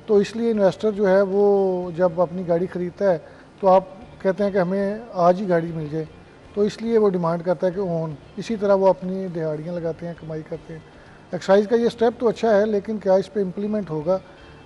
तो इसलिए इन्वेस्टर जो है वो जब अपनी गाड़ी ख़रीदता है तो आप कहते हैं कि हमें आज ही गाड़ी मिल जाए, तो इसलिए वो डिमांड करता है कि ओन। इसी तरह वो अपनी दिहाड़ियाँ लगाते हैं, कमाई करते हैं। एक्साइज का ये स्टेप तो अच्छा है, लेकिन क्या इस पर इम्प्लीमेंट होगा?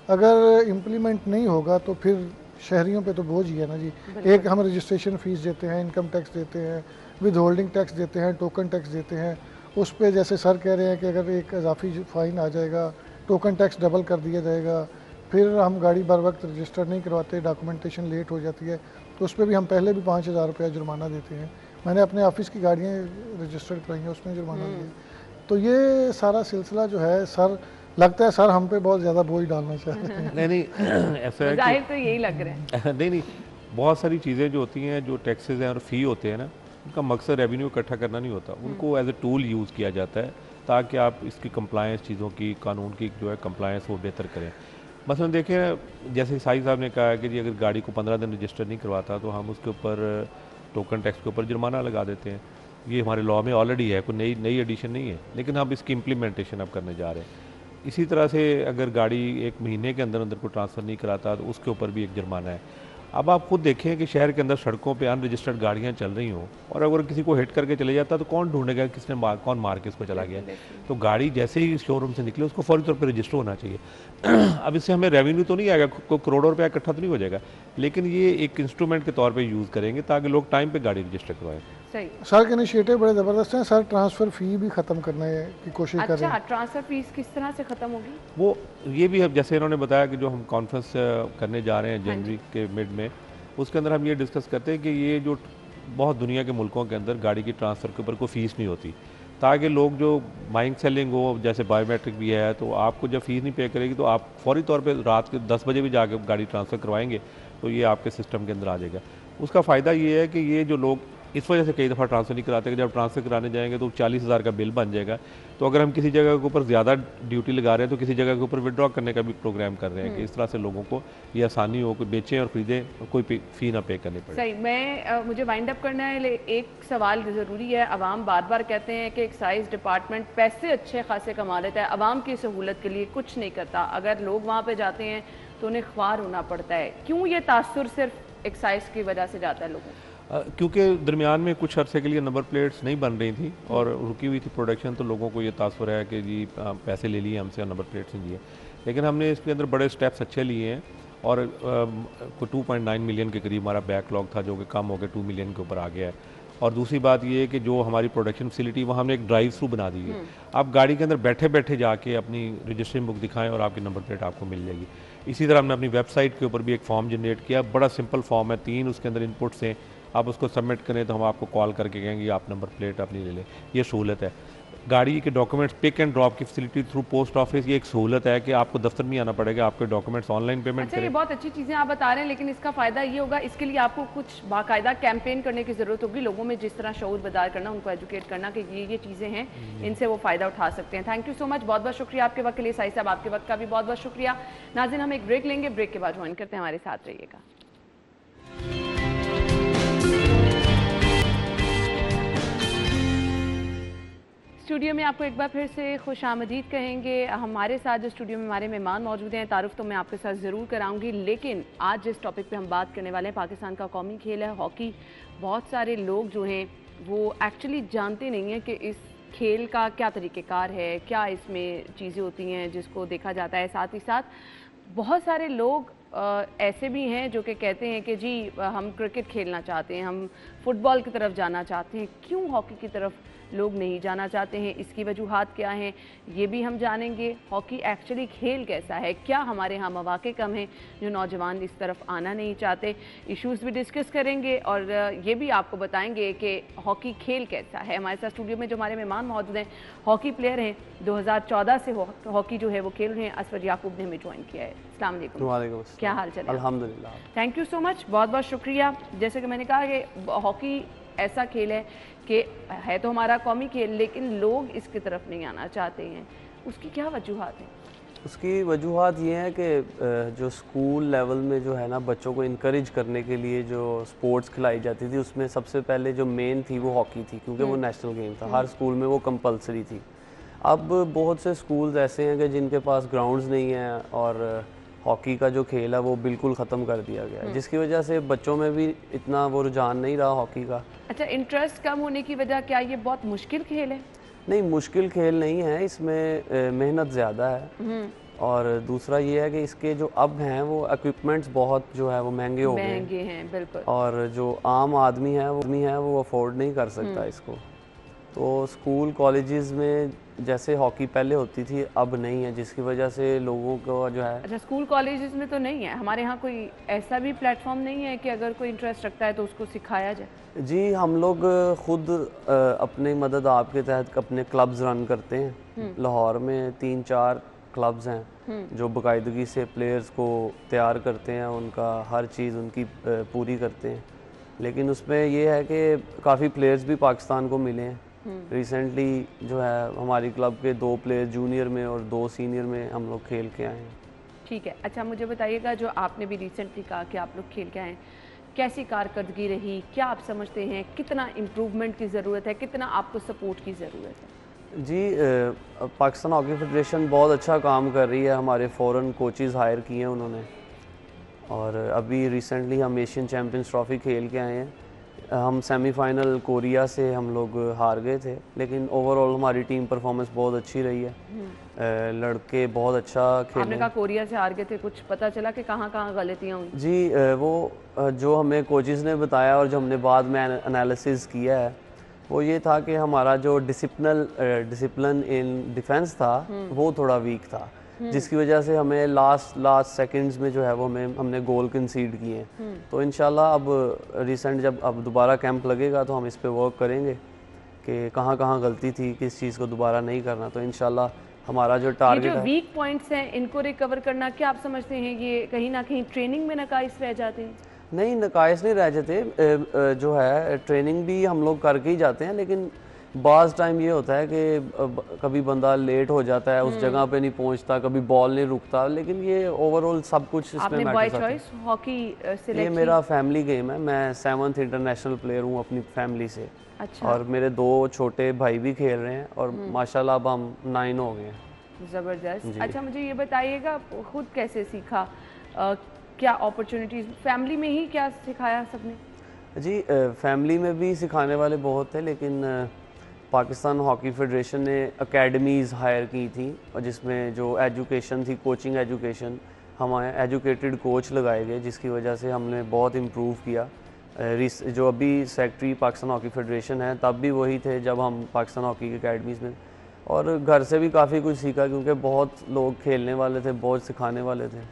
अगर इम्प्लीमेंट नहीं होगा तो फिर शहरियों पे तो बोझ ही है ना जी। एक हम रजिस्ट्रेशन फ़ीस देते हैं, इनकम टैक्स देते हैं, विद होल्डिंग टैक्स देते हैं, टोकन टैक्स देते हैं। उस पे जैसे सर कह रहे हैं कि अगर एक इजाफी फ़ाइन आ जाएगा, टोकन टैक्स डबल कर दिया जाएगा, फिर हम गाड़ी बर वक्त रजिस्टर नहीं करवाते, डॉक्यूमेंटेशन लेट हो जाती है, तो उस पर भी हम पहले भी 5,000 रुपया जुर्माना देते हैं। मैंने अपने ऑफिस की गाड़ियाँ रजिस्टर्ड कराई हैं, उसमें जुर्माना दिया। तो ये सारा सिलसिला जो है, सर लगता है सर हम पे बहुत ज़्यादा बोझ डालना चाहते हैं। नहीं ऐसा है जाहिर तो यही लग रहा है। नहीं, बहुत सारी चीज़ें जो होती हैं, जो टैक्सेस हैं और फ़ी होते हैं ना, उनका मकसद रेवेन्यू इकट्ठा करना नहीं होता, उनको एज ए टूल यूज़ किया जाता है ताकि आप इसकी कंप्लायंस, चीज़ों की, कानून की जो है कंप्लायंस वो बेहतर करें। मसलन देखें, जैसे साई साहब ने कहा कि जी अगर गाड़ी को 15 दिन रजिस्टर नहीं करवाता तो हम उसके ऊपर टोकन टैक्स के ऊपर जुर्माना लगा देते हैं। ये हमारे लॉ में ऑलरेडी है, कोई नई एडिशन नहीं है, लेकिन हम इसकी इम्प्लीमेंटेशन अब करने जा रहे हैं। इसी तरह से अगर गाड़ी 1 महीने के अंदर अंदर को ट्रांसफ़र नहीं कराता तो उसके ऊपर भी एक जुर्माना है। अब आप खुद देखें कि शहर के अंदर सड़कों पे अनरजिस्टर्ड गाड़ियां चल रही हों और अगर किसी को हिट करके चले जाता तो कौन ढूंढेगा किसने कौन मार के इसको चला गया। तो गाड़ी जैसे ही शोरूम से निकले उसको फौरी तौर पर रजिस्टर होना चाहिए। अब इससे हमें रेवेन्यू तो नहीं आएगा, कोई करोड़ों रुपया इकट्ठा तो नहीं हो जाएगा, लेकिन ये एक इंस्ट्रूमेंट के तौर पर यूज़ करेंगे ताकि लोग टाइम पर गाड़ी रजिस्टर करवाएं। सर के इनिशिएटिव बड़े ज़बरदस्त हैं। सर ट्रांसफ़र फ़ी भी ख़त्म करने की कोशिश कर रहे हैं। ट्रांसफ़र फीस किस तरह से ख़त्म होगी? वो ये भी जैसे इन्होंने बताया कि जो हम कॉन्फ्रेंस करने जा रहे हैं जनवरी के मिड में, उसके अंदर हम ये डिस्कस करते हैं कि ये जो बहुत दुनिया के मुल्कों के अंदर गाड़ी की ट्रांसफ़र के ऊपर कोई फ़ीस नहीं होती, ताकि लोग जो बाइंग सेलिंग हो, जैसे बायोमेट्रिक भी है, तो आपको जब फ़ीस नहीं पे करेगी तो आप फौरी तौर पे रात के 10 बजे भी जाके गाड़ी ट्रांसफ़र करवाएंगे तो ये आपके सिस्टम के अंदर आ जाएगा। उसका फ़ायदा ये है कि ये जो लोग इस वजह से कई दफ़ा ट्रांसफ़र नहीं कराते कि जब ट्रांसफ़र कराने जाएंगे तो 40,000 का बिल बन जाएगा। तो अगर हम किसी जगह के ऊपर ज़्यादा ड्यूटी लगा रहे हैं तो किसी जगह के ऊपर विड्रॉ करने का भी प्रोग्राम कर रहे हैं कि इस तरह से लोगों को ये आसानी हो, कोई बेचें और ख़रीदें, कोई फ़ी ना पे करनी पड़े। सही। मुझे वाइंड अप करना है। एक सवाल ज़रूरी है। अवाम बार बार कहते हैं कि एक्साइज डिपार्टमेंट पैसे अच्छे खासे कमा लेता है, अवाम की सहूलत के लिए कुछ नहीं करता। अगर लोग वहाँ पर जाते हैं तो उन्हें ख्वार होना पड़ता है। क्यों ये तासुर सिर्फ एक्साइज की वजह से जाता है लोगों को? क्योंकि दरमियान में कुछ अरसे के लिए नंबर प्लेट्स नहीं बन रही थी और रुकी हुई थी प्रोडक्शन, तो लोगों को ये तासुर है कि जी पैसे ले लिए हमसे और नंबर प्लेट्स नहीं दिए। लेकिन हमने इसके अंदर बड़े स्टेप्स अच्छे लिए हैं और 2.9 मिलियन के करीब हमारा बैकलॉग था जो कि कम हो गया 2 मिलियन के ऊपर आ गया है। और दूसरी बात ये है कि जो हमारी प्रोडक्शन फैसिलिटी वहाँ हमने एक ड्राइव थ्रू बना दी है। आप गाड़ी के अंदर बैठे बैठे जाके अपनी रजिस्ट्रेशन बुक दिखाएं और आपकी नंबर प्लेट आपको मिल जाएगी। इसी तरह हमने अपनी वेबसाइट के ऊपर भी एक फॉर्म जनरेट किया, बड़ा सिंपल फॉर्म है, 3 उसके अंदर इनपुट्स हैं। आप उसको सबमिट करें तो हम आपको कॉल करके कहेंगे आप नंबर प्लेट अपनी ले लें। ये सहूलत है। गाड़ी के डॉक्यूमेंट्स पिक एंड ड्रॉप की फैसिलिटी थ्रू पोस्ट ऑफिस, ये एक सहूलत है कि आपको दफ्तर में आना पड़ेगा, आपके डॉक्यूमेंट्स ऑनलाइन पेमेंट करें। ये बहुत अच्छी चीज़ें आप बता रहे हैं, लेकिन इसका फ़ायदा ये होगा, इसके लिए आपको कुछ बाकायदा कैंपेन करने की ज़रूरत होगी, लोगों में जिस तरह शऊर बेदार करना, उनको एजुकेट करना कि ये चीज़ें हैं, इनसे वो फ़ायदा उठा सकते हैं। थैंक यू सो मच, बहुत बहुत शुक्रिया आपके वक्त के लिए। साई साहब आपके वक्त का भी बहुत बहुत शुक्रिया। नाज़रीन, हम एक ब्रेक लेंगे, ब्रेक के बाद ज्वाइन करते हैं, हमारे साथ रहिएगा। स्टूडियो में आपको एक बार फिर से खुशामदीद कहेंगे। हमारे साथ जो स्टूडियो में हमारे मेहमान मौजूद हैं, तारुफ तो मैं आपके साथ ज़रूर कराऊंगी, लेकिन आज जिस टॉपिक पे हम बात करने वाले हैं, पाकिस्तान का कौमी खेल है हॉकी। बहुत सारे लोग जो हैं वो एक्चुअली जानते नहीं हैं कि इस खेल का क्या तरीक़ेकार है, क्या इसमें चीज़ें होती हैं जिसको देखा जाता है। साथ ही साथ बहुत सारे लोग ऐसे भी हैं जो कि कहते हैं कि जी हम क्रिकेट खेलना चाहते हैं, हम फुटबॉल की तरफ जाना चाहते हैं, क्यों हॉकी की तरफ लोग नहीं जाना चाहते हैं, इसकी वजूहात क्या हैं ये भी हम जानेंगे। हॉकी एक्चुअली खेल कैसा है, क्या हमारे यहाँ मौक़े कम हैं जो नौजवान इस तरफ आना नहीं चाहते, इश्यूज़ भी डिस्कस करेंगे और ये भी आपको बताएंगे कि हॉकी खेल कैसा है। हमारे साथ स्टूडियो में जो हमारे मेहमान मौजूद हैं, हॉकी प्लेयर हैं, 2014 से हॉकी जो है वो खेल रहे हैं। असफर याकूब ने हमें ज्वाइन किया है। अस्सलाम वालेकुम, क्या हाल चल रहा है? अल्हम्दुलिल्लाह, थैंक यू सो मच, बहुत बहुत शुक्रिया। जैसे कि मैंने कहा कि हॉकी ऐसा खेल है कि है तो हमारा कौमी खेल, लेकिन लोग इसकी तरफ नहीं आना चाहते हैं, उसकी क्या वजूहात हैं? उसकी वजूहात ये है कि जो स्कूल लेवल में जो है ना बच्चों को इनकरेज करने के लिए जो स्पोर्ट्स खिलाई जाती थी, उसमें सबसे पहले जो मेन थी वो हॉकी थी, क्योंकि वो नेशनल गेम था, हर स्कूल में वो कंपलसरी थी। अब बहुत से स्कूल्स ऐसे हैं कि जिनके पास ग्राउंड्स नहीं हैं और हॉकी का जो खेल है वो बिल्कुल ख़त्म कर दिया गया है, जिसकी वजह से बच्चों में भी इतना वो रुझान नहीं रहा हॉकी का। अच्छा, इंटरेस्ट कम होने की वजह क्या ये बहुत मुश्किल खेल है? नहीं, मुश्किल खेल नहीं है, इसमें मेहनत ज़्यादा है और दूसरा ये है कि इसके जो अब हैं वो इक्विपमेंट्स बहुत जो है वो महंगे हो गए हैं, बिल्कुल। और जो आम आदमी है वो अफोर्ड नहीं कर सकता इसको। तो स्कूल कॉलेजेस में जैसे हॉकी पहले होती थी अब नहीं है, जिसकी वजह से लोगों को जो है। अच्छा, स्कूल कॉलेजेस में तो नहीं है, हमारे यहाँ कोई ऐसा भी प्लेटफॉर्म नहीं है कि अगर कोई इंटरेस्ट रखता है तो उसको सिखाया जाए? जी, हम लोग खुद अपने मदद आपके तहत अपने क्लब्स रन करते हैं। लाहौर में 3-4 क्लब्स हैं जो बाकायदगी से प्लेयर्स को तैयार करते हैं, उनका हर चीज़ उनकी पूरी करते हैं। लेकिन उसमें यह है कि काफ़ी प्लेयर्स भी पाकिस्तान को मिले हैं। रिसेंटली जो है हमारी क्लब के 2 प्लेयर जूनियर में और 2 सीनियर में हम लोग खेल के आए हैं। ठीक है। अच्छा, मुझे बताइएगा, जो आपने भी रिसेंटली कहा कि आप लोग खेल के आए हैं, कैसी कारकर्दगी रही, क्या आप समझते हैं कितना इम्प्रूवमेंट की ज़रूरत है, कितना आपको सपोर्ट की ज़रूरत है? जी, पाकिस्तान हॉकी फेडरेशन बहुत अच्छा काम कर रही है, हमारे फ़ॉरेन कोचेज़ हायर किए हैं उन्होंने और अभी रिसेंटली हम एशियन चैम्पियंस ट्रॉफ़ी खेल के आए हैं। हम सेमीफाइनल कोरिया से हम लोग हार गए थे, लेकिन ओवरऑल हमारी टीम परफॉर्मेंस बहुत अच्छी रही है। लड़के बहुत अच्छा खेले। आपने कहा कोरिया से हार गए थे, कुछ पता चला कि कहाँ गलतियाँ हुई? जी, वो जो हमें कोचेज़ ने बताया और जो हमने बाद में एनालिसिस किया है वो ये था कि हमारा जो डिसिप्लिन इन डिफेंस था वो थोड़ा वीक था, जिसकी वजह से हमें लास्ट सेकंड्स में जो है वो हमने गोल कंसीड किए हैं। तो इंशाल्लाह अब रिसेंट जब अब दोबारा कैंप लगेगा तो हम इस पे वर्क करेंगे कि कहाँ गलती थी, किस चीज़ को दोबारा नहीं करना। तो इंशाल्लाह हमारा जो टारगेट है, वीक पॉइंट्स हैं, इनको रिकवर करना, क्या आप समझते हैं ये कहीं ना कहीं ट्रेनिंग में नकाइस रह जाते हैं? नहीं, नकाइस नहीं रह जाते, जो है ट्रेनिंग भी हम लोग करके ही जाते हैं, लेकिन बाज़ टाइम ये होता है कि कभी बंदा लेट हो जाता है, उस जगह पे नहीं पहुंचता, कभी बॉल नहीं रुकता, लेकिन ये ओवरऑल सब कुछ इसमें मैटर करता है। हॉकी ये मेरा फैमिली गेम है, मैं 7th इंटरनेशनल प्लेयर हूँ अपनी फैमिली से। अच्छा। और मेरे 2 छोटे भाई भी खेल रहे हैं और माशाल्लाह अब हम 9 हो गए हैं। ज़बरदस्त। अच्छा, मुझे ये बताइएगा, खुद कैसे सीखा, क्या अपॉर्चुनिटीज़ फैमिली में ही क्या सिखाया सबने? जी, फैमिली में भी सिखाने वाले बहुत थे, लेकिन पाकिस्तान हॉकी फेडरेशन ने एकेडमीज़ हायर की थी और जिसमें जो एजुकेशन थी, कोचिंग एजुकेशन, हमारे एजुकेटेड कोच लगाए गए, जिसकी वजह से हमने बहुत इम्प्रूव किया। जो अभी सेक्रेटरी पाकिस्तान हॉकी फेडरेशन है तब भी वही थे जब हम पाकिस्तान हॉकी की अकेडमीज़ में, और घर से भी काफ़ी कुछ सीखा क्योंकि बहुत लोग खेलने वाले थे, बहुत सिखाने वाले थे।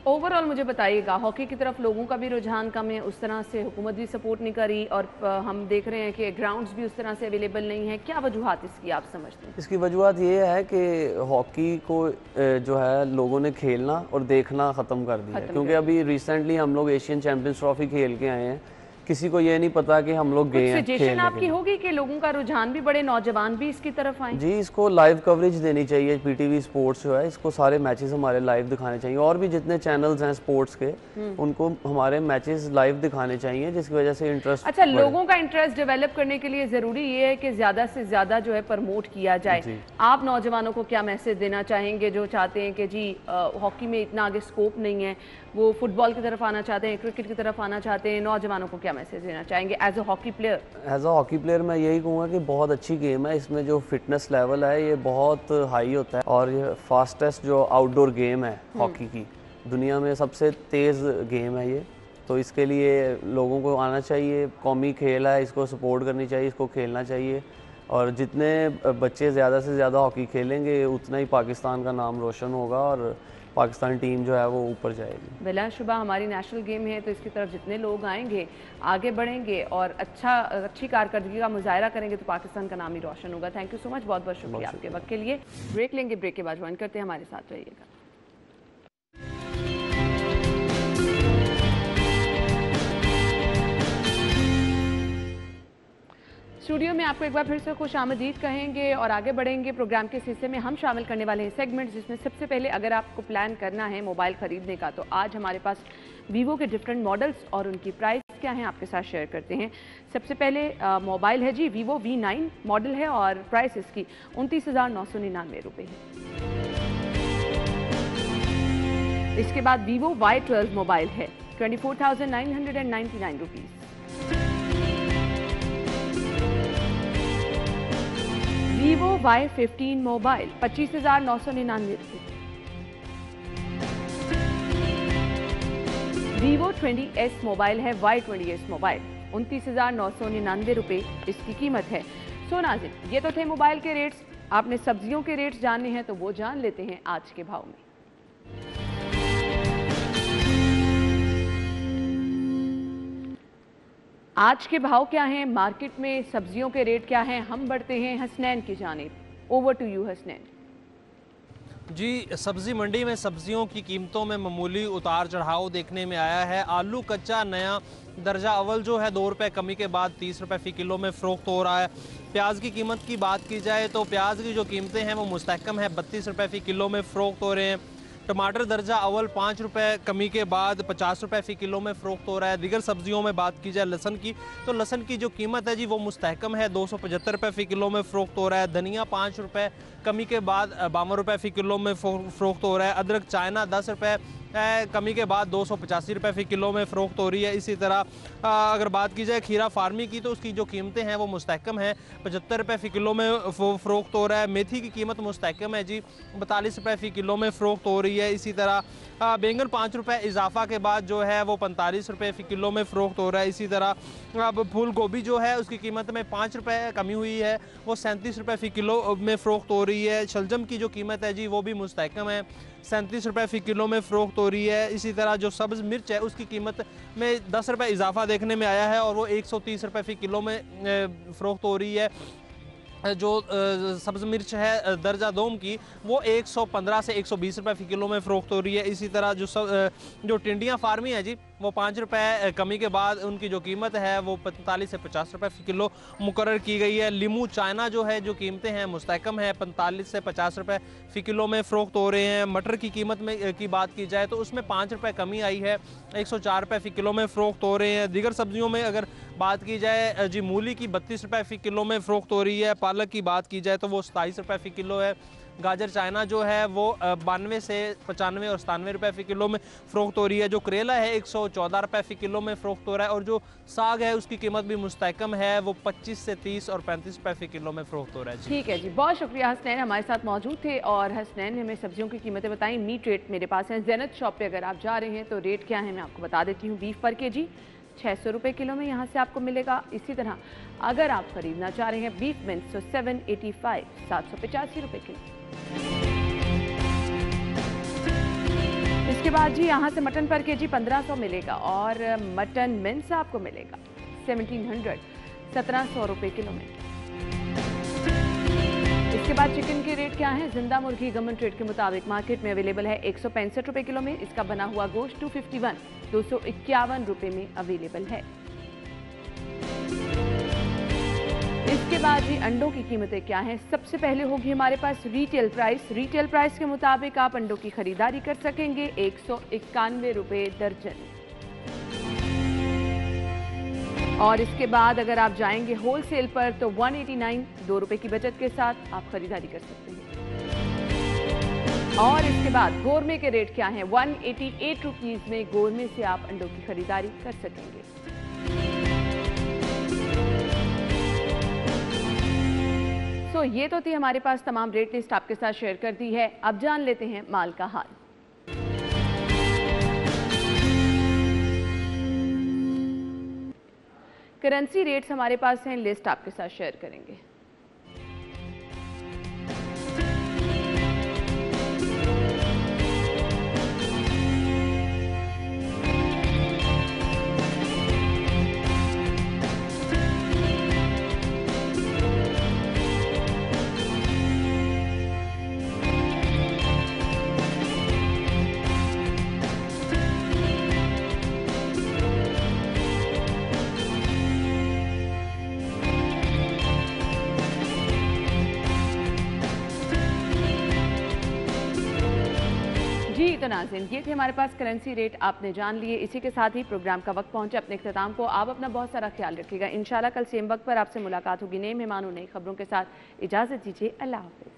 ओवरऑल मुझे बताइएगा, हॉकी की तरफ लोगों का भी रुझान कम है, उस तरह से हुकूमत भी सपोर्ट नहीं करी और हम देख रहे हैं कि ग्राउंड्स भी उस तरह से अवेलेबल नहीं है, क्या वजूहात इसकी आप समझते हैं? इसकी वजूहात ये है कि हॉकी को जो है लोगों ने खेलना और देखना ख़त्म कर दिया है, क्योंकि अभी रिसेंटली हम लोग एशियन चैम्पियंस ट्रॉफ़ी खेल के आए हैं, किसी को ये नहीं पता कि हम लोग गए हैं सजेशन आपकी होगी कि लोगों का रुझान भी बढ़े, नौजवान भी इसकी तरफ आए? जी, इसको लाइव कवरेज देनी चाहिए। पीटीवी स्पोर्ट्स जो है, इसको सारे मैचेस हमारे लाइव दिखाने चाहिए, और भी जितने चैनल्स हैं स्पोर्ट्स के उनको हमारे मैचेस लाइव दिखाने चाहिए, जिसकी वजह से इंटरेस्ट। अच्छा, लोगों का इंटरेस्ट डेवलप करने के लिए जरूरी ये है कि ज्यादा से ज्यादा जो है प्रमोट किया जाए। आप नौजवानों को क्या मैसेज देना चाहेंगे जो चाहते हैं कि जी हॉकी में इतना आगे स्कोप नहीं है, वो फुटबॉल की तरफ आना चाहते हैं, क्रिकेट की तरफ आना चाहते हैं, नौजवानों को क्या मैसेज देना चाहेंगे as a hockey player? As a hockey player मैं यही कहूँगा कि बहुत अच्छी गेम है, इसमें जो फिटनेस लेवल है ये बहुत हाई होता है, और ये फास्टेस्ट जो आउटडोर गेम है हॉकी की, दुनिया में सबसे तेज़ गेम है ये। तो इसके लिए लोगों को आना चाहिए, कौमी खेल है, इसको सपोर्ट करनी चाहिए, इसको खेलना चाहिए, और जितने बच्चे ज़्यादा से ज़्यादा हॉकी खेलेंगे उतना ही पाकिस्तान का नाम रोशन होगा और पाकिस्तान टीम जो है वो ऊपर जाएगी। बिलाशुबा हमारी नेशनल गेम है, तो इसकी तरफ जितने लोग आएंगे, आगे बढ़ेंगे और अच्छी कारकर्दगी का मुजाहरा करेंगे तो पाकिस्तान का नाम ही रोशन होगा। थैंक यू सो मच, बहुत बहुत शुक्रिया आपके वक्त के लिए। ब्रेक लेंगे, ब्रेक के बाद ज्वाइन करते हैं, हमारे साथ रहिएगा। स्टूडियो में आपको एक बार फिर से खुशामदीद कहेंगे और आगे बढ़ेंगे। प्रोग्राम के हिस्से में हम शामिल करने वाले हैं सेगमेंट, जिसमें सबसे पहले अगर आपको प्लान करना है मोबाइल ख़रीदने का, तो आज हमारे पास वीवो के डिफरेंट मॉडल्स और उनकी प्राइस क्या है आपके साथ शेयर करते हैं। सबसे पहले मोबाइल है जी वीवो V9 मॉडल है और प्राइस इसकी 29,999 रुपये है। इसके बाद वीवो Y12 मोबाइल है 24,999 रुपीज़। वीवो Y15 मोबाइल 25,999 रुपये। वीवो 20S मोबाइल है Y20S मोबाइल 29,999 रुपये इसकी कीमत है। सो नाज़िम, ये तो थे मोबाइल के रेट्स। आपने सब्जियों के रेट्स जानने हैं तो वो जान लेते हैं आज के भाव में। आज के भाव क्या हैं, मार्केट में सब्जियों के रेट क्या हैं, हम बढ़ते हैं हसनैन की जानिब। Over to you Hasnain. जी, सब्ज़ी मंडी में सब्जियों की कीमतों में मामूली उतार चढ़ाव देखने में आया है। आलू कच्चा नया दर्जा अव्वल जो है 2 रुपये कमी के बाद 30 रुपये फ़ी किलो में फ़रोख्त हो रहा है। प्याज की कीमत की बात की जाए तो प्याज की जो कीमतें हैं वो मुस्तहकम है, 32 रुपये फ़ी किलो में फ़रोख्त हो रहे हैं। टमाटर दर्जा अव्वल 5 रुपये कमी के बाद 50 रुपये फ़ी किलो में फ़रोख्त हो रहा है। दीगर सब्जियों में बात की जाए लहसन की, तो लहसन की जो कीमत है जी वो मुस्तहकम है, 275 रुपये फ़ी किलो में फ़रोख्त हो रहा है। धनिया 5 रुपये कमी के बाद 52 रुपये फ़ी किलो में फ़रोख्त हो रहा है। अदरक चाइना 10 रुपये कमी के बाद 285 रुपये फ़ी किलो में फ़रोख्त हो रही है। इसी तरह अगर बात की जाए खीरा फार्मी की, तो उसकी जो कीमतें हैं वो मुस्तहकम है, 75 रुपये फ़ी किलो में फ़रोख्त हो रहा है। मेथी की कीमत मुस्तहकम है जी, 42 रुपये फ़ी किलो में फ़रोख्त हो रही है। इसी तरह बैंगन 5 रुपये इजाफा के बाद जो है वो 45 रुपये फ़ी किलो में फ़रोख्त हो रहा है। इसी तरह अब फूल गोभी जो है उसकी कीमत में 5 रुपये कमी हुई है, वो 37 रुपये फ़ी किलो में फ़रोख्त हो रही है। शलजम की जो कीमत है जी वो भी मुस्तहकम है, 37 रुपये फ़ी किलो में फ़रोख्त हो रही है। इसी तरह जो सब्ज़ मिर्च है उसकी कीमत में 10 रुपये इजाफा देखने में आया है और वो 130 रुपये फ़ी किलो में फ़रोख्त हो रही है। जो सब्ज़ मिर्च है दर्जा दोम की वो 115 से 120 रुपये फ़ी किलो में फ़रोख्त हो रही है। इसी तरह जो टिंडियाँ फार्मी है जी वो 5 रुपये कमी के बाद उनकी जो कीमत है वो 45 से 50 रुपये फ़ी किलो मुकर्रर की गई है। लीमू चाइना जो है जो कीमतें हैं मुस्तहकम है, 45 से 50 रुपये फ़ी किलो में फ़रोख्त हो रहे हैं। मटर की कीमत में की बात की जाए तो उसमें 5 रुपये कमी आई है, 104 रुपये फ़ी किलो में फ़रोख्त हो रहे हैं। दीगर सब्जियों में अगर बात की जाए जी मूली की 32 रुपये फ़ी किलो में फ़रोख्त हो रही है। पालक की बात की जाए तो वो 27 रुपये फ़ी किलो है। गाजर चाइना जो है वो 92 से 95 और 97 रुपये फ़ी किलो में फ़रोख्त हो रही है। जो करेला है 114 रुपये फ़ी किलो में फ़रोख्त हो रहा है और जो साग है उसकी कीमत भी मुस्तहकम है, वो 25 से 30 और 35 रुपये फ़ी किलो में फ़रोख्त हो रहा है। ठीक है जी, बहुत शुक्रिया हसनैन हमारे साथ मौजूद थे और हसनैन ने हमें सब्जियों की कीमतें बताई। मीट रेट मेरे पास है, ज़ैनत शॉप पर अगर आप जा रहे हैं तो रेट क्या है मैं आपको बता देती हूँ। बीफ पर केजी 600 रुपये किलो में यहाँ से आपको मिलेगा। इसी तरह अगर आप खरीदना चाह रहे हैं बीफ मिन्स तो 785 785 रुपये किलो। इसके बाद जी यहाँ से मटन पर केजी 1500 मिलेगा और मटन मिन्स आपको मिलेगा 1700 1700 रुपये किलो में। इसके बाद चिकन के रेट क्या है, जिंदा मुर्गी गवर्नमेंट रेट के मुताबिक मार्केट में अवेलेबल है 165 रुपये किलो में। इसका बना हुआ गोश्त 251 251 रुपये में अवेलेबल है। इसके बाद जी अंडों की कीमतें क्या हैं? सबसे पहले होगी हमारे पास रिटेल प्राइस। रिटेल प्राइस के मुताबिक आप अंडों की खरीदारी कर सकेंगे 191 रुपये दर्जन। और इसके बाद अगर आप जाएंगे होलसेल पर तो 189 2 रुपये की बचत के साथ आप खरीदारी कर सकते हैं। और इसके बाद गोरमे के रेट क्या हैं? 188 रुपीज़ में गोरमे से आप अंडों की खरीदारी कर सकेंगे। तो ये तो थी हमारे पास तमाम रेट लिस्ट आपके साथ शेयर कर दी है। अब जान लेते हैं माल का हाल। करेंसी रेट्स हमारे पास हैं, लिस्ट आपके साथ शेयर करेंगे। तो नाज़रीन, ये थे हमारे पास करेंसी रेट, आपने जान लिए। इसी के साथ ही प्रोग्राम का वक्त पहुंचे अपने इख्तिताम को। आप अपना बहुत सारा ख्याल रखिएगा। इंशाल्लाह कल सेम वक्त पर आपसे मुलाकात होगी नए मेहमानों नई खबरों के साथ। इजाज़त दीजिए, अल्लाह हाफ़िज़।